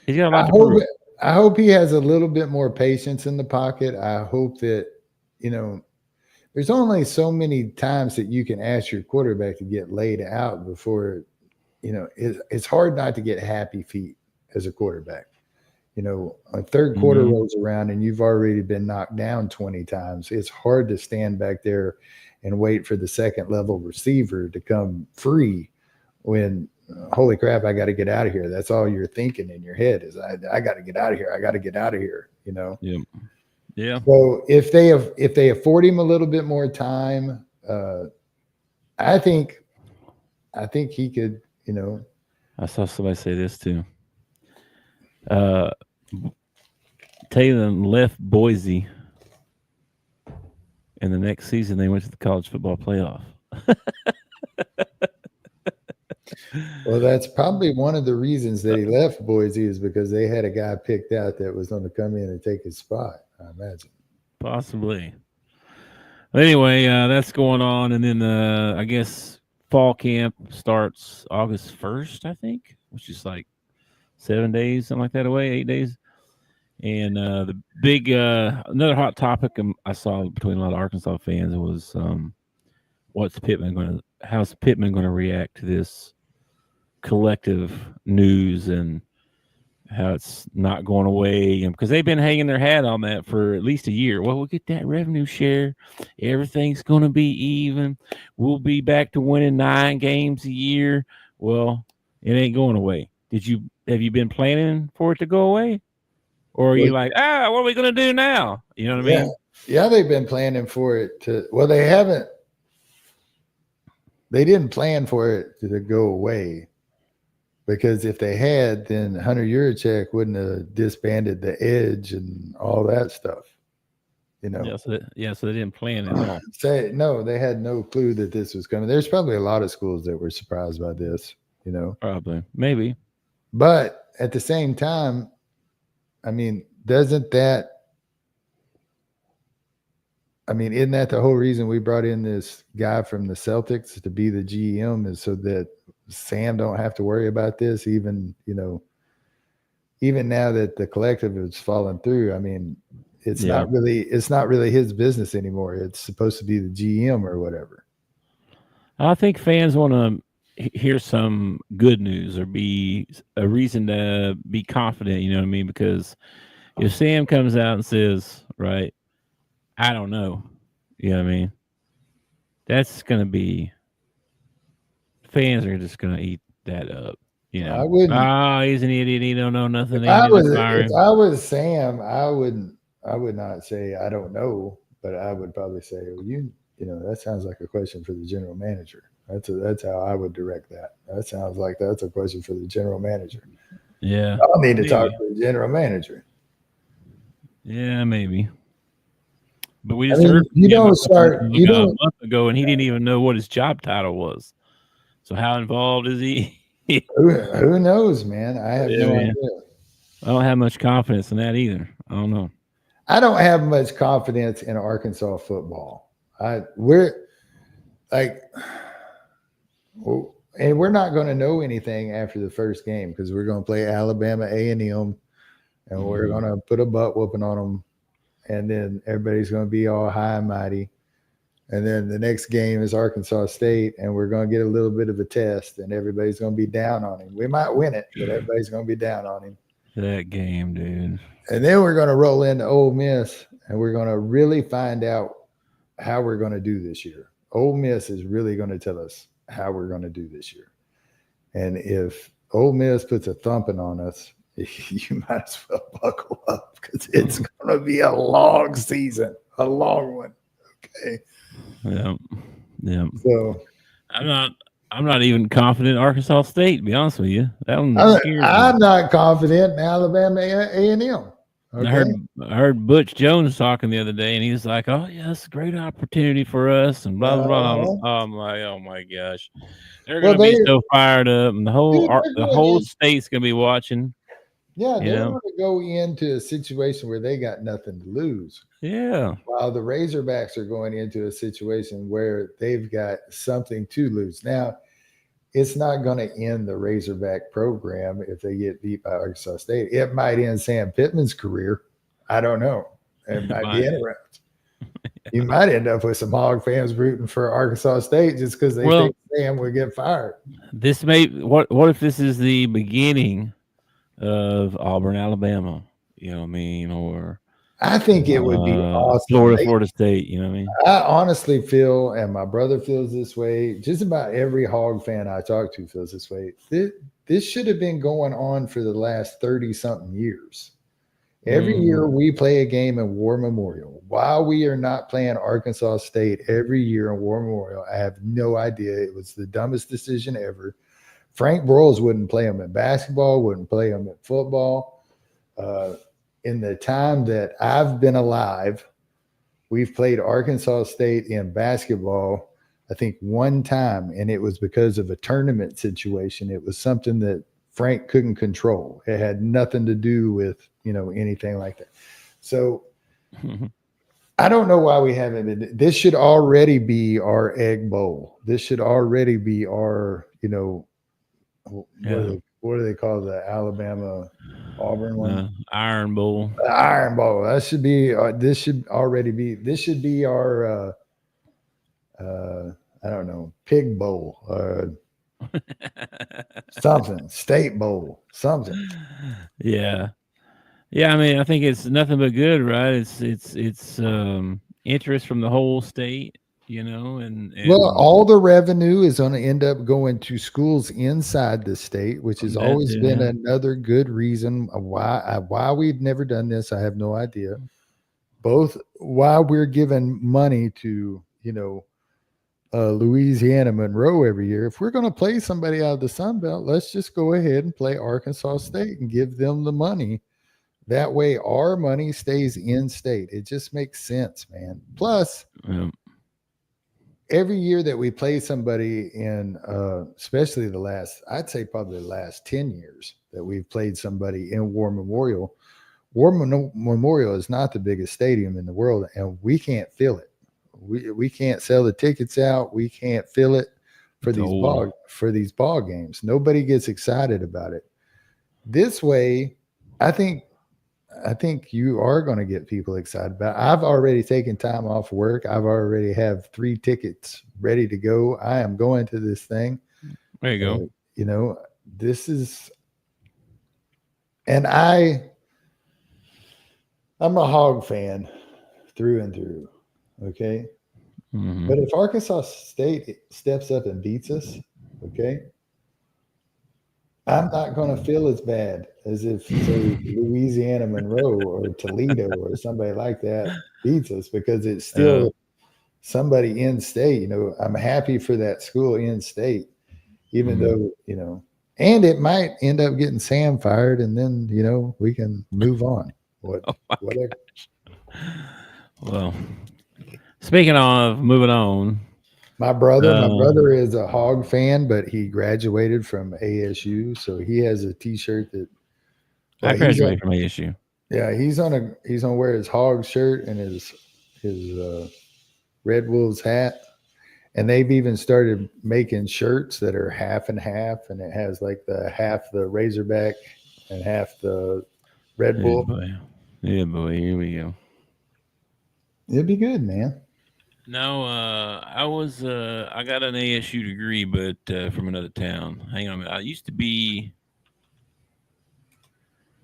He's got a lot to prove. I hope he has a little bit more patience in the pocket. I hope that, there's only so many times that you can ask your quarterback to get laid out before, it's hard not to get happy feet as a quarterback. A third quarter rolls around and you've already been knocked down 20 times. It's hard to stand back there and wait for the second level receiver to come free when, holy crap, I got to get out of here. That's all you're thinking in your head is I got to get out of here. I got to get out of here, Yeah. Yeah. So if they afford him a little bit more time, I think he could, I saw somebody say this too. Taylor left Boise, and the next season they went to the college football playoff. Well, that's probably one of the reasons that he left Boise is because they had a guy picked out that was going to come in and take his spot, I imagine. Possibly. But anyway, that's going on, and then I guess fall camp starts August 1st, I think, which is like 7 days, something like that away, 8 days. And the big another hot topic I saw between a lot of Arkansas fans was how's Pittman going to react to this collective news and how it's not going away, and because they've been hanging their hat on that for at least a year. Well, we'll get that revenue share. Everything's going to be even. We'll be back to winning 9 games a year. Well, it ain't going away. Have you been planning for it to go away? Or are you like, what are we going to do now? You know what I mean? Yeah, they've been planning for it to, they didn't plan for it to go away, because if they had, then Hunter Yurachek wouldn't have disbanded the Edge and all that stuff, So they didn't plan at all. No, they had no clue that this was coming. There's probably a lot of schools that were surprised by this, Probably, maybe. But at the same time, I mean, isn't that the whole reason we brought in this guy from the Celtics to be the GM, is so that Sam don't have to worry about this, even now that the collective has fallen through. I mean, it's not really his business anymore. It's supposed to be the GM or whatever. I think fans want to hear some good news or be a reason to be confident, you know what I mean? Because if Sam comes out and says, right, I don't know, you know what I mean? That's going to be, fans are just going to eat that up. I wouldn't. He's an idiot. He don't know nothing. If I was Sam, I would not say I don't know, but I would probably say, well, that sounds like a question for the general manager. That's how I would direct that. That sounds like that's a question for the general manager. Yeah. I'll need to Maybe. talk to the general manager. Yeah, maybe. But we I just mean, heard you from him don't a month ago, and he didn't even know what his job title was. So how involved is he? who knows, man? I have no idea. I don't have much confidence in that either. I don't know. I don't have much confidence in Arkansas football. We're like, and we're not going to know anything after the first game because we're going to play Alabama A&M, and we're going to put a butt whooping on them, and then everybody's going to be all high and mighty. And then the next game is Arkansas State, and we're going to get a little bit of a test, and everybody's going to be down on him. We might win it, but everybody's going to be down on him. That game, dude. And then we're going to roll into Ole Miss, and we're going to really find out how we're going to do this year. Ole Miss is really going to tell us how we're going to do this year. And if Ole Miss puts a thumping on us, you might as well buckle up because it's going to be a long season, a long one. Okay. Yeah. So I'm not even confident in Arkansas State, to be honest with you. That one scares me. I'm not confident in Alabama A&M. Okay? I heard Butch Jones talking the other day, and he was like, "Oh yeah, it's a great opportunity for us," and blah blah blah. I'm like, "Oh my gosh, they're gonna be so fired up, and the whole state's gonna be watching." Yeah, they're going to go into a situation where they got nothing to lose. Yeah. While the Razorbacks are going into a situation where they've got something to lose. Now, it's not going to end the Razorback program if they get beat by Arkansas State. It might end Sam Pittman's career. I don't know. It might be interesting. You might end up with some Hog fans rooting for Arkansas State just because they think Sam will get fired. This may what if this is the beginning of Auburn, Alabama? You know what I mean? Or I think it would be awesome. Florida State, you know what I mean? I honestly feel, and my brother feels this way, just about every Hog fan I talk to feels this way. This should have been going on for the last 30-something years. Every year we play a game in War Memorial. Why we are not playing Arkansas State every year in War Memorial, I have no idea. It was the dumbest decision ever. Frank Broyles wouldn't play them in basketball, wouldn't play them in football. In the time that I've been alive, we've played Arkansas State in basketball, I think one time, and it was because of a tournament situation. It was something that Frank couldn't control. It had nothing to do with, anything like that. So I don't know why we haven't been. This should already be our Egg Bowl. This should already be our, what do they call the Alabama Auburn one? Iron Bowl. The Iron Bowl. That should be. This should already be. This should be our. I don't know, Pig Bowl. Something. State Bowl. Something. Yeah. I mean, I think it's nothing but good, right? It's interest from the whole state. And well, all the revenue is going to end up going to schools inside the state, which has always been another good reason why we've never done this. I have no idea. Both why we're giving money to, Louisiana Monroe every year. If we're going to play somebody out of the Sun Belt, let's just go ahead and play Arkansas State and give them the money. That way our money stays in state. It just makes sense, man. Plus, every year that we play somebody in, especially I'd say probably the last 10 years that we've played somebody in War Memorial. War Memorial is not the biggest stadium in the world, and we can't fill it. We can't sell the tickets out. We can't fill it for these ball games. Nobody gets excited about it. This way, I think you are going to get people excited about it. I've already taken time off work. I've already have 3 tickets ready to go. I am going to this thing. There you go. This is, and I'm a Hog fan through and through. Okay. Mm-hmm. But if Arkansas State steps up and beats us, okay, I'm not going to feel as bad as if, say, Louisiana Monroe or Toledo or somebody like that beats us, because it's still somebody in state. I'm happy for that school in state, even though, And it might end up getting Sam fired, and then we can move on. Whatever. Well, speaking of moving on, my brother is a Hog fan, but he graduated from ASU, so he has a T-shirt that. I graduated from ASU. Yeah, he's on wear his Hog shirt and his Red Wolves hat. And they've even started making shirts that are half and half, and it has like the half the Razorback and half the Red Bull. Yeah, boy. Here we go. It'd be good, man. No, I got an ASU degree, but from another town. Hang on a minute. I used to be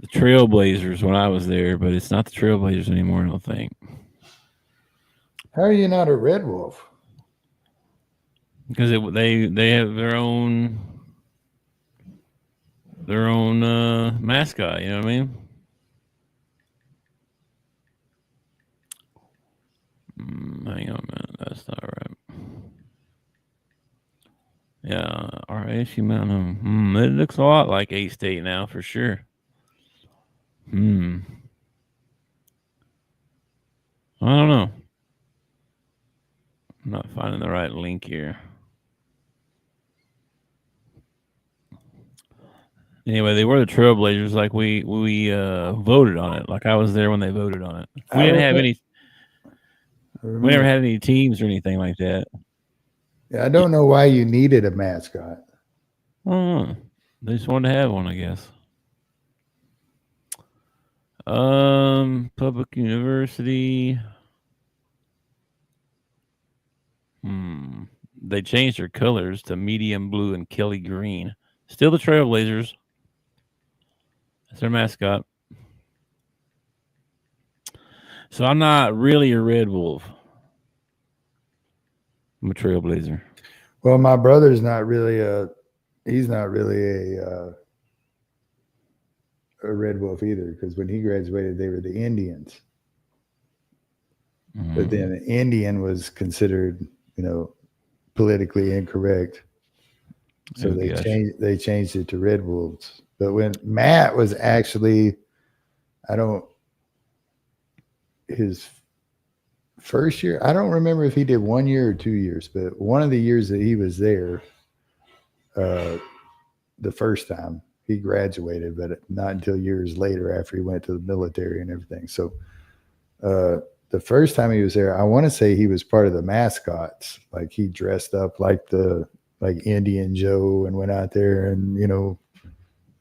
the Trailblazers when I was there, but it's not the Trailblazers anymore, I don't think. How are you not a Red Wolf? Because they have their own mascot, you know what I mean? Hang on a minute, that's not right. Yeah, our ASU Mountain. It looks a lot like A-State now for sure. I don't know. I'm not finding the right link here. Anyway, they were the Trailblazers. Like we voted on it. Like I was there when they voted on it. We didn't have any. We never had any teams or anything like that. Yeah, I don't know why you needed a mascot. Oh, they just wanted to have one, I guess. Public University. They changed their colors to medium blue and Kelly green. Still the Trailblazers. That's their mascot. So I'm not really a Red Wolf. I'm a Trailblazer. Well, my brother's not really a Red Wolf either, because when he graduated, they were the Indians. But then an Indian was considered, politically incorrect. So they changed it to Red Wolves. But when Matt was actually, his first year, I don't remember if he did 1 year or 2 years, but one of the years that he was there, the first time he graduated, but not until years later after he went to the military and everything. So the first time he was there, I want to say he was part of the mascots. Like he dressed up like Indian Joe and went out there and,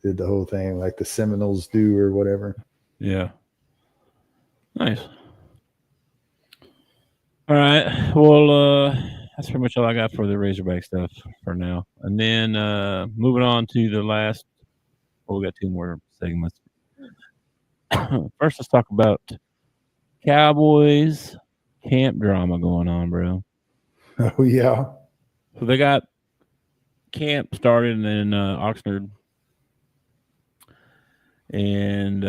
did the whole thing like the Seminoles do or whatever. Yeah. Nice. All right. Well, that's pretty much all I got for the Razorback stuff for now. And then moving on to the last. Well, we got two more segments. First, let's talk about Cowboys camp drama going on, bro. Oh, yeah. So they got camp started in Oxnard. And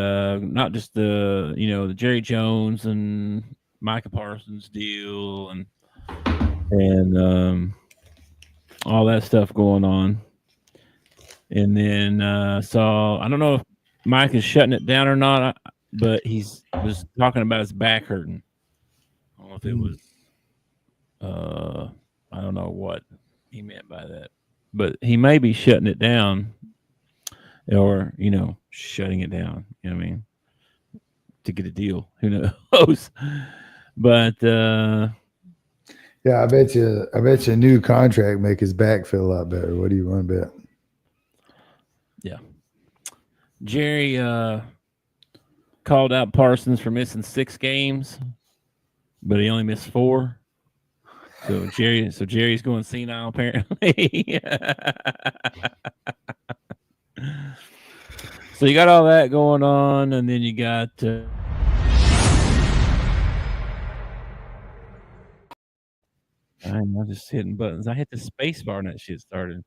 not just the Jerry Jones and Micah Parsons deal and all that stuff going on. And then so I don't know if Mike is shutting it down or not, but was talking about his back hurting. I don't know if it was I don't know what he meant by that. But he may be shutting it down or, shutting it down, you know what I mean? To get a deal. Who knows? But yeah, I bet you a new contract make his back feel a lot better. What do you want to bet? Yeah. Jerry called out Parsons for missing 6 games, but he only missed 4. So Jerry's going senile apparently. So you got all that going on, and then you got I'm just hitting buttons. I hit the space bar and that shit started.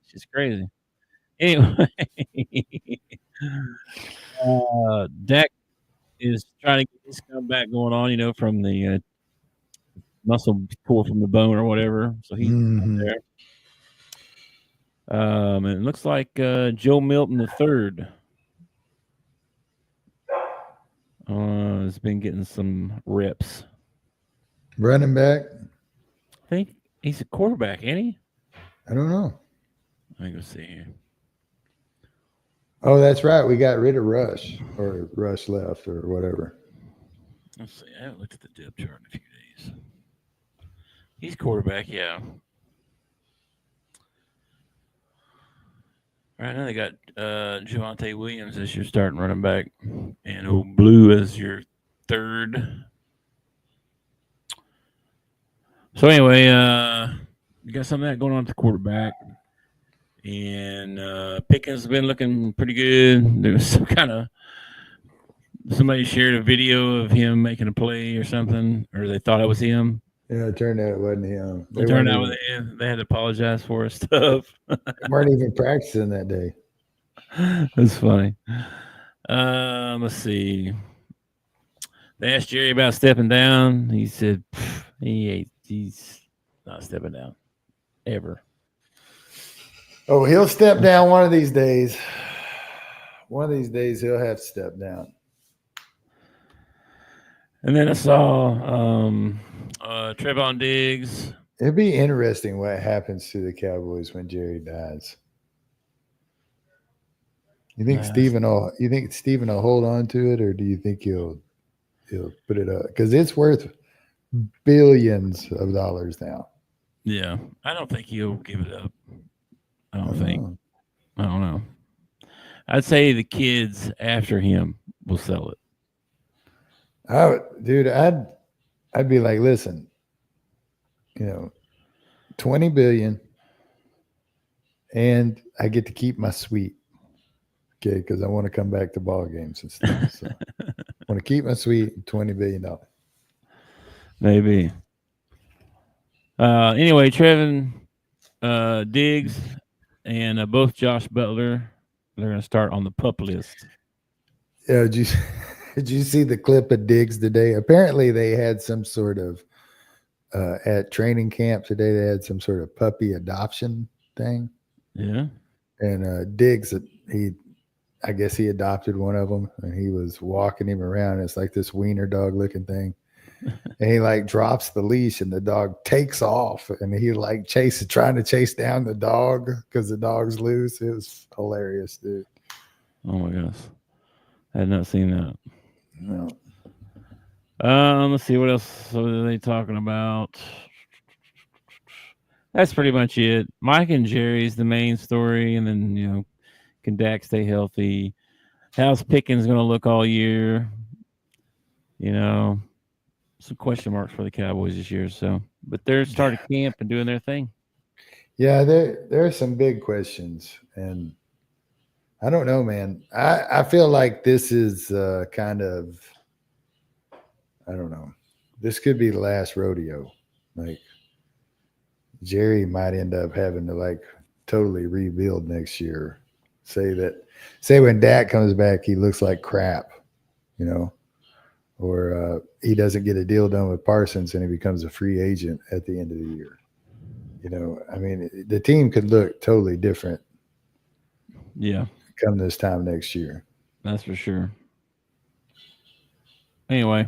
It's just crazy. Anyway, Dak is trying to get his comeback going on, from the muscle pull from the bone or whatever. So he's out there. And it looks like Joe Milton III has been getting some reps. Running back? I think he's a quarterback, ain't he? I don't know. Let me go see here. Oh, that's right. We got rid of Rush, or Rush left, or whatever. Let's see. I haven't looked at the depth chart in a few days. He's quarterback, yeah. Right now they got Javonte Williams as your starting running back, and Old Blue as your third. So anyway, you got some of that going on at the quarterback, and Pickens has been looking pretty good. There was somebody shared a video of him making a play or something, or they thought it was him. Yeah, it turned out it wasn't him. It turned out they had to apologize for his stuff. They weren't even practicing that day. That's funny. Let's see. They asked Jerry about stepping down. He said he's not stepping down ever. Oh, he'll step down one of these days. One of these days he'll have to step down. And then I saw Trevon Diggs. It'd be interesting what happens to the Cowboys when Jerry dies. You think Steven will hold on to it, or do you think he'll put it up? Because it's worth billions of dollars now. Yeah, I don't think he'll give it up. I don't know. I'd say the kids after him will sell it. I'd be like, listen, $20 billion, and I get to keep my suite. Okay, because I want to come back to ball games and stuff. So I want to keep my suite, $20 billion. Maybe. Anyway, Trevon Diggs and both Josh Butler, they're going to start on the PUP list. Yeah, did you see the clip of Diggs today? Apparently, they had some sort of at training camp today. They had some sort of puppy adoption thing. Yeah, and Diggs, I guess he adopted one of them, and he was walking him around. It's like this wiener dog looking thing. And he like drops the leash and the dog takes off, and he like trying to chase down the dog because the dog's loose. It was hilarious, dude. Oh my gosh. I had not seen that. No. Let's see what else are they talking about. That's pretty much it. Mike and Jerry's the main story, and then can Dak stay healthy? How's Pickens going to look all year? Some question marks for the Cowboys this year. So, but they're starting camp and doing their thing. Yeah, there are some big questions, and I don't know, man. I feel like this is kind of, I don't know. This could be the last rodeo. Like Jerry might end up having to like totally rebuild next year. Say when Dak comes back, he looks like crap, or he doesn't get a deal done with Parsons and he becomes a free agent at the end of the year. I mean, the team could look totally different. Yeah. Come this time next year. That's for sure. Anyway.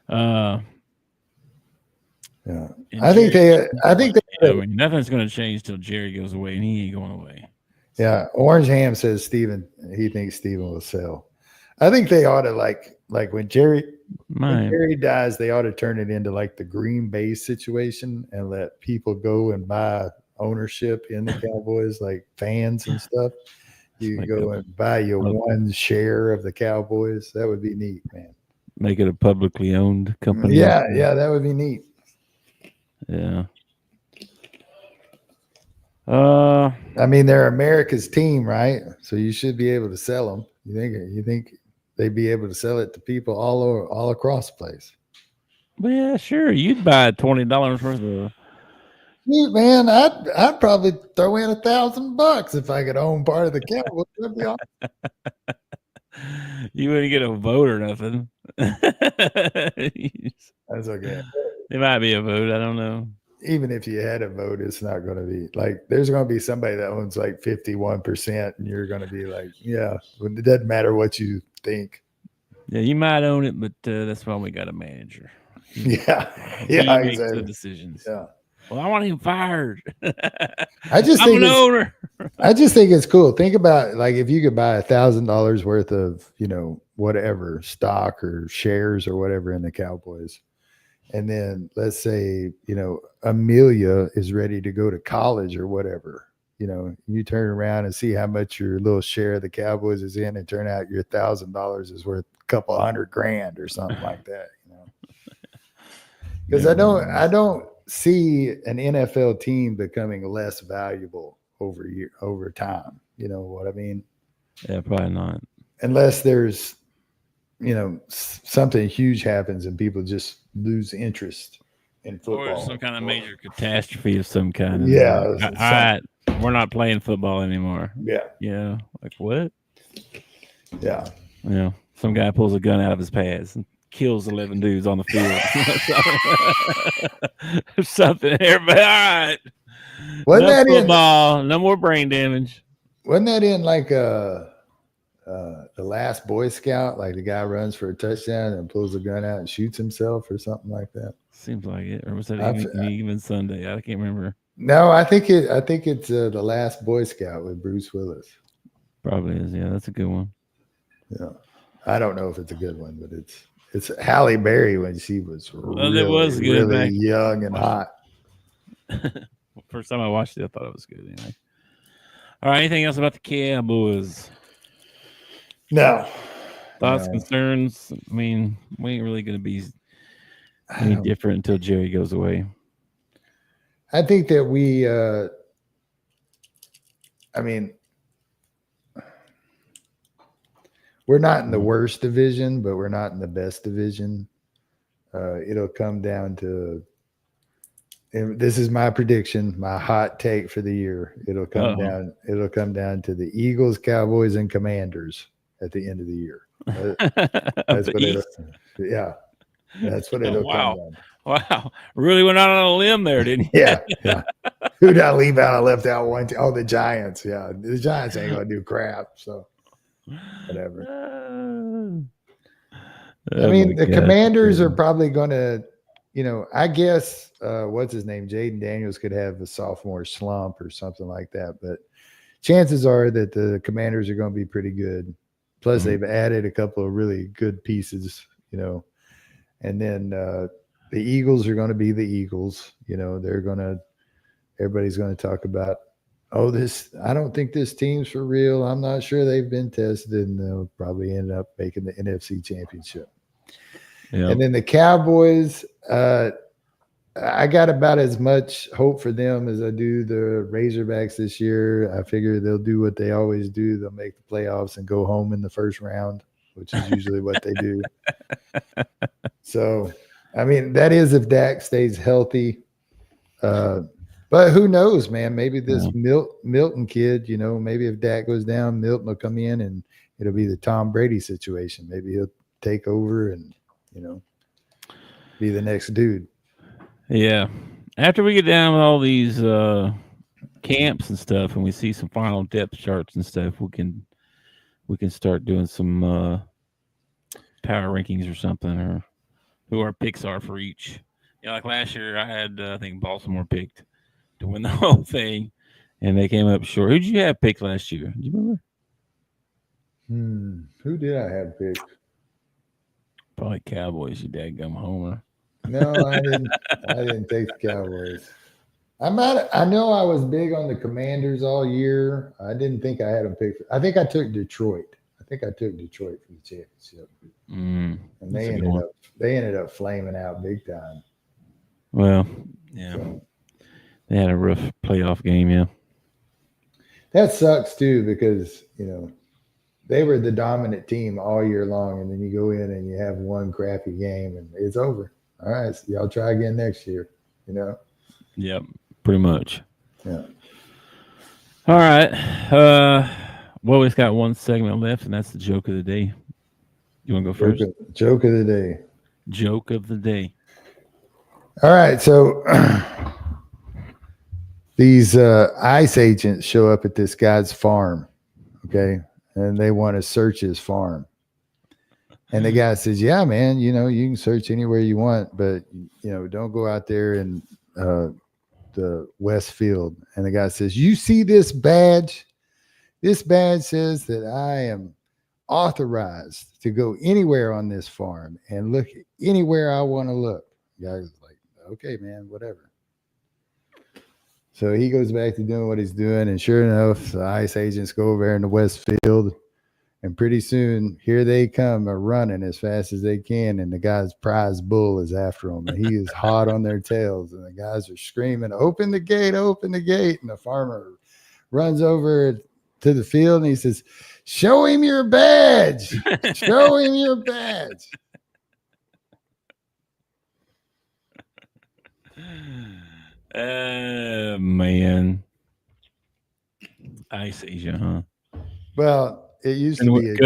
Yeah. I think nothing's going to change till Jerry goes away, and he ain't going away. Yeah, Orange Ham says he thinks Steven will sell. I think they ought to like when Jerry dies, they ought to turn it into like the Green Bay situation and let people go and buy ownership in the Cowboys, like fans and stuff. You can go and buy your one share of the Cowboys. That would be neat, man. Make it a publicly owned company. Yeah, that would be neat. Yeah. I mean, they're America's team, right? So you should be able to sell them. You think they'd be able to sell it to people all across the place? Well, yeah, sure. You'd buy $20 worth of. Man, I'd probably throw in $1,000 if I could own part of the Cowboys. That'd be awesome. You wouldn't get a vote or nothing. That's okay. It might be a vote. I don't know. even if you had a vote, it's not going to be like there's going to be somebody that owns like 51%, and you're going to be like, yeah, it doesn't matter what you think. Yeah, you might own it, but that's why we got a manager. Yeah, He makes exactly. the decisions. Yeah. Well, I want him fired. I'm an owner. I just think it's cool. Think about like if you could buy $1,000 worth of, whatever stock or shares or whatever in the Cowboys. And then let's say, Amelia is ready to go to college or whatever. You turn around and see how much your little share of the Cowboys is in and turn out your $1,000 is worth a couple $100,000 or something like that. Because I don't see an NFL team becoming less valuable over time. You know what I mean? Yeah, probably not. Unless there's, something huge happens and people just lose interest in football. Or some kind of major catastrophe of some kind. Yeah. All right, we're not playing football anymore. Yeah. Yeah. Like what? Yeah. Some guy pulls a gun out of his pants and kills 11 dudes on the field. Something. Everybody, all right. Wasn't that football? No more brain damage. Wasn't that in like the last Boy Scout? Like the guy runs for a touchdown and pulls a gun out and shoots himself or something like that. Seems like it. Or was that even Sunday? I can't remember. No, I think it's the last Boy Scout with Bruce Willis. Probably is. Yeah, that's a good one. Yeah, I don't know if it's a good one, but it's Halle Berry when she was really young and hot. First time I watched it, I thought it was good. Anyway. All right. Anything else about the Cowboys? No. Thoughts, concerns? I mean, we ain't really going to be any different until Jerry goes away. I think that we're not in the worst division, but we're not in the best division. It'll come down to, and this is my prediction, my hot take for the year. It'll come down to the Eagles, Cowboys, and Commanders at the end of the year. That's what it'll come down. Wow. Really went out on a limb there, didn't you? Yeah. Who did I leave out? I left out one. The Giants. Yeah. The Giants ain't going to do crap. So whatever. The Commanders are probably going to, I guess, what's his name? Jaden Daniels could have a sophomore slump or something like that. But chances are that the Commanders are going to be pretty good. Plus, they've added a couple of really good pieces, and then the Eagles are going to be the Eagles. Everybody's going to talk about, I don't think this team's for real. I'm not sure they've been tested, and they'll probably end up making the NFC Championship. Yep. And then the Cowboys, I got about as much hope for them as I do the Razorbacks this year. I figure they'll do what they always do. They'll make the playoffs and go home in the first round, which is usually what they do. So, that is if Dak stays healthy. But who knows, man? Maybe this Milton kid, maybe if Dak goes down, Milton will come in and it'll be the Tom Brady situation. Maybe he'll take over and, be the next dude. Yeah. After we get down with all these camps and stuff and we see some final depth charts and stuff, we can start doing some power rankings or something, or who our picks are for each. Like last year I had I think Baltimore picked to win the whole thing and they came up short. Who did you have picked last year? Do you remember? Who did I have picked? Probably Cowboys, you dadgum homer. No, I didn't take the Cowboys. I know I was big on the Commanders all year. I didn't think I had them picked. I think I took Detroit. For the championship. And they ended up flaming out big time. Well, yeah. So, they had a rough playoff game, yeah. That sucks too, because they were the dominant team all year long, and then you go in and you have one crappy game and it's over. All right, so y'all try again next year, Yep, pretty much. Yeah. All right. Well, we've got one segment left, and that's the joke of the day. You want to go first? Joke of the day. Joke of the day. All right, so these ICE agents show up at this guy's farm, okay, and they want to search his farm. And the guy says, yeah, man, you can search anywhere you want, but, don't go out there in the West Field. And the guy says, you see this badge? This badge says that I am authorized to go anywhere on this farm and look anywhere I want to look. The guy's like, okay, man, whatever. So he goes back to doing what he's doing. And sure enough, the ICE agents go over there in the West Field. And pretty soon, here they come running as fast as they can. And the guy's prize bull is after them. And he is hot on their tails. And the guys are screaming, open the gate, open the gate. And the farmer runs over to the field and he says, show him your badge. Show him your badge. Man. Ice Asia, huh? Well, it used to be.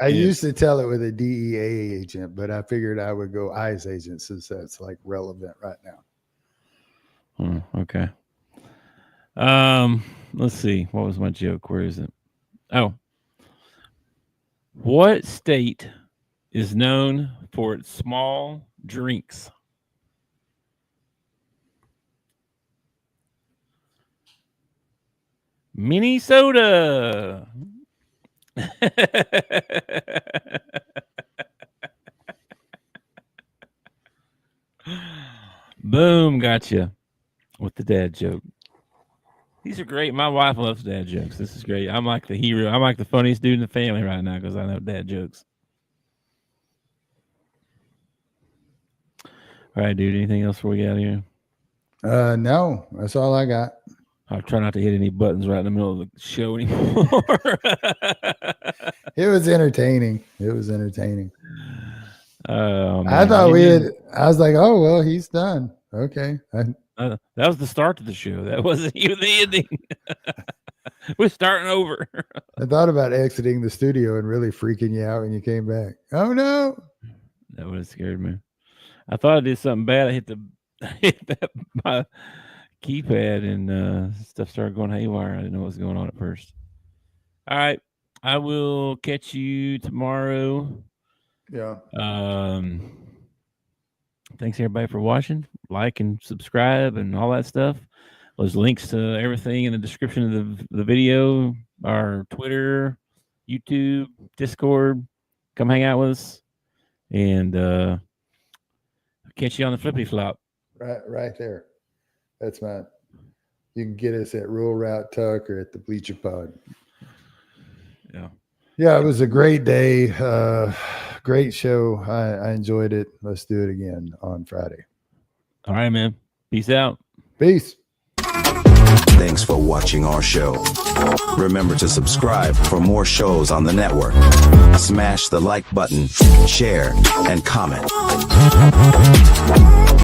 I used to tell it with a DEA agent, but I figured I would go ICE agent since that's like relevant right now. Okay. Let's see. What was my joke? Where is it? Oh. What state is known for its small drinks? Minnesota. Boom, gotcha. With the dad joke. These are great. My wife loves dad jokes. This is great. I'm like the hero. I'm like the funniest dude in the family right now because I know dad jokes. All right, dude. Anything else before we get out of here? No, that's all I got. I'll try not to hit any buttons right in the middle of the show anymore. It was entertaining. I thought I was like, oh, well, he's done. Okay. That was the start of the show. That wasn't even the ending. We're starting over. I thought about exiting the studio and really freaking you out when you came back. Oh, no. That would have scared me. I thought I did something bad. I hit my keypad and stuff started going haywire. I didn't know what was going on at first. All right. I will catch you tomorrow. Yeah. Thanks everybody for watching. Like and subscribe and all that stuff. There's links to everything in the description of the video, our Twitter, YouTube, Discord. Come hang out with us. And catch you on the flippy flop. Right there. That's mine. You can get us at Rural Route Tuck or at the Bleacher Pod. Yeah, it was a great day. Great show. I enjoyed it. Let's do it again on Friday. All right, man. Peace out. Peace. Thanks for watching our show. Remember to subscribe for more shows on the network. Smash the like button, share, and comment.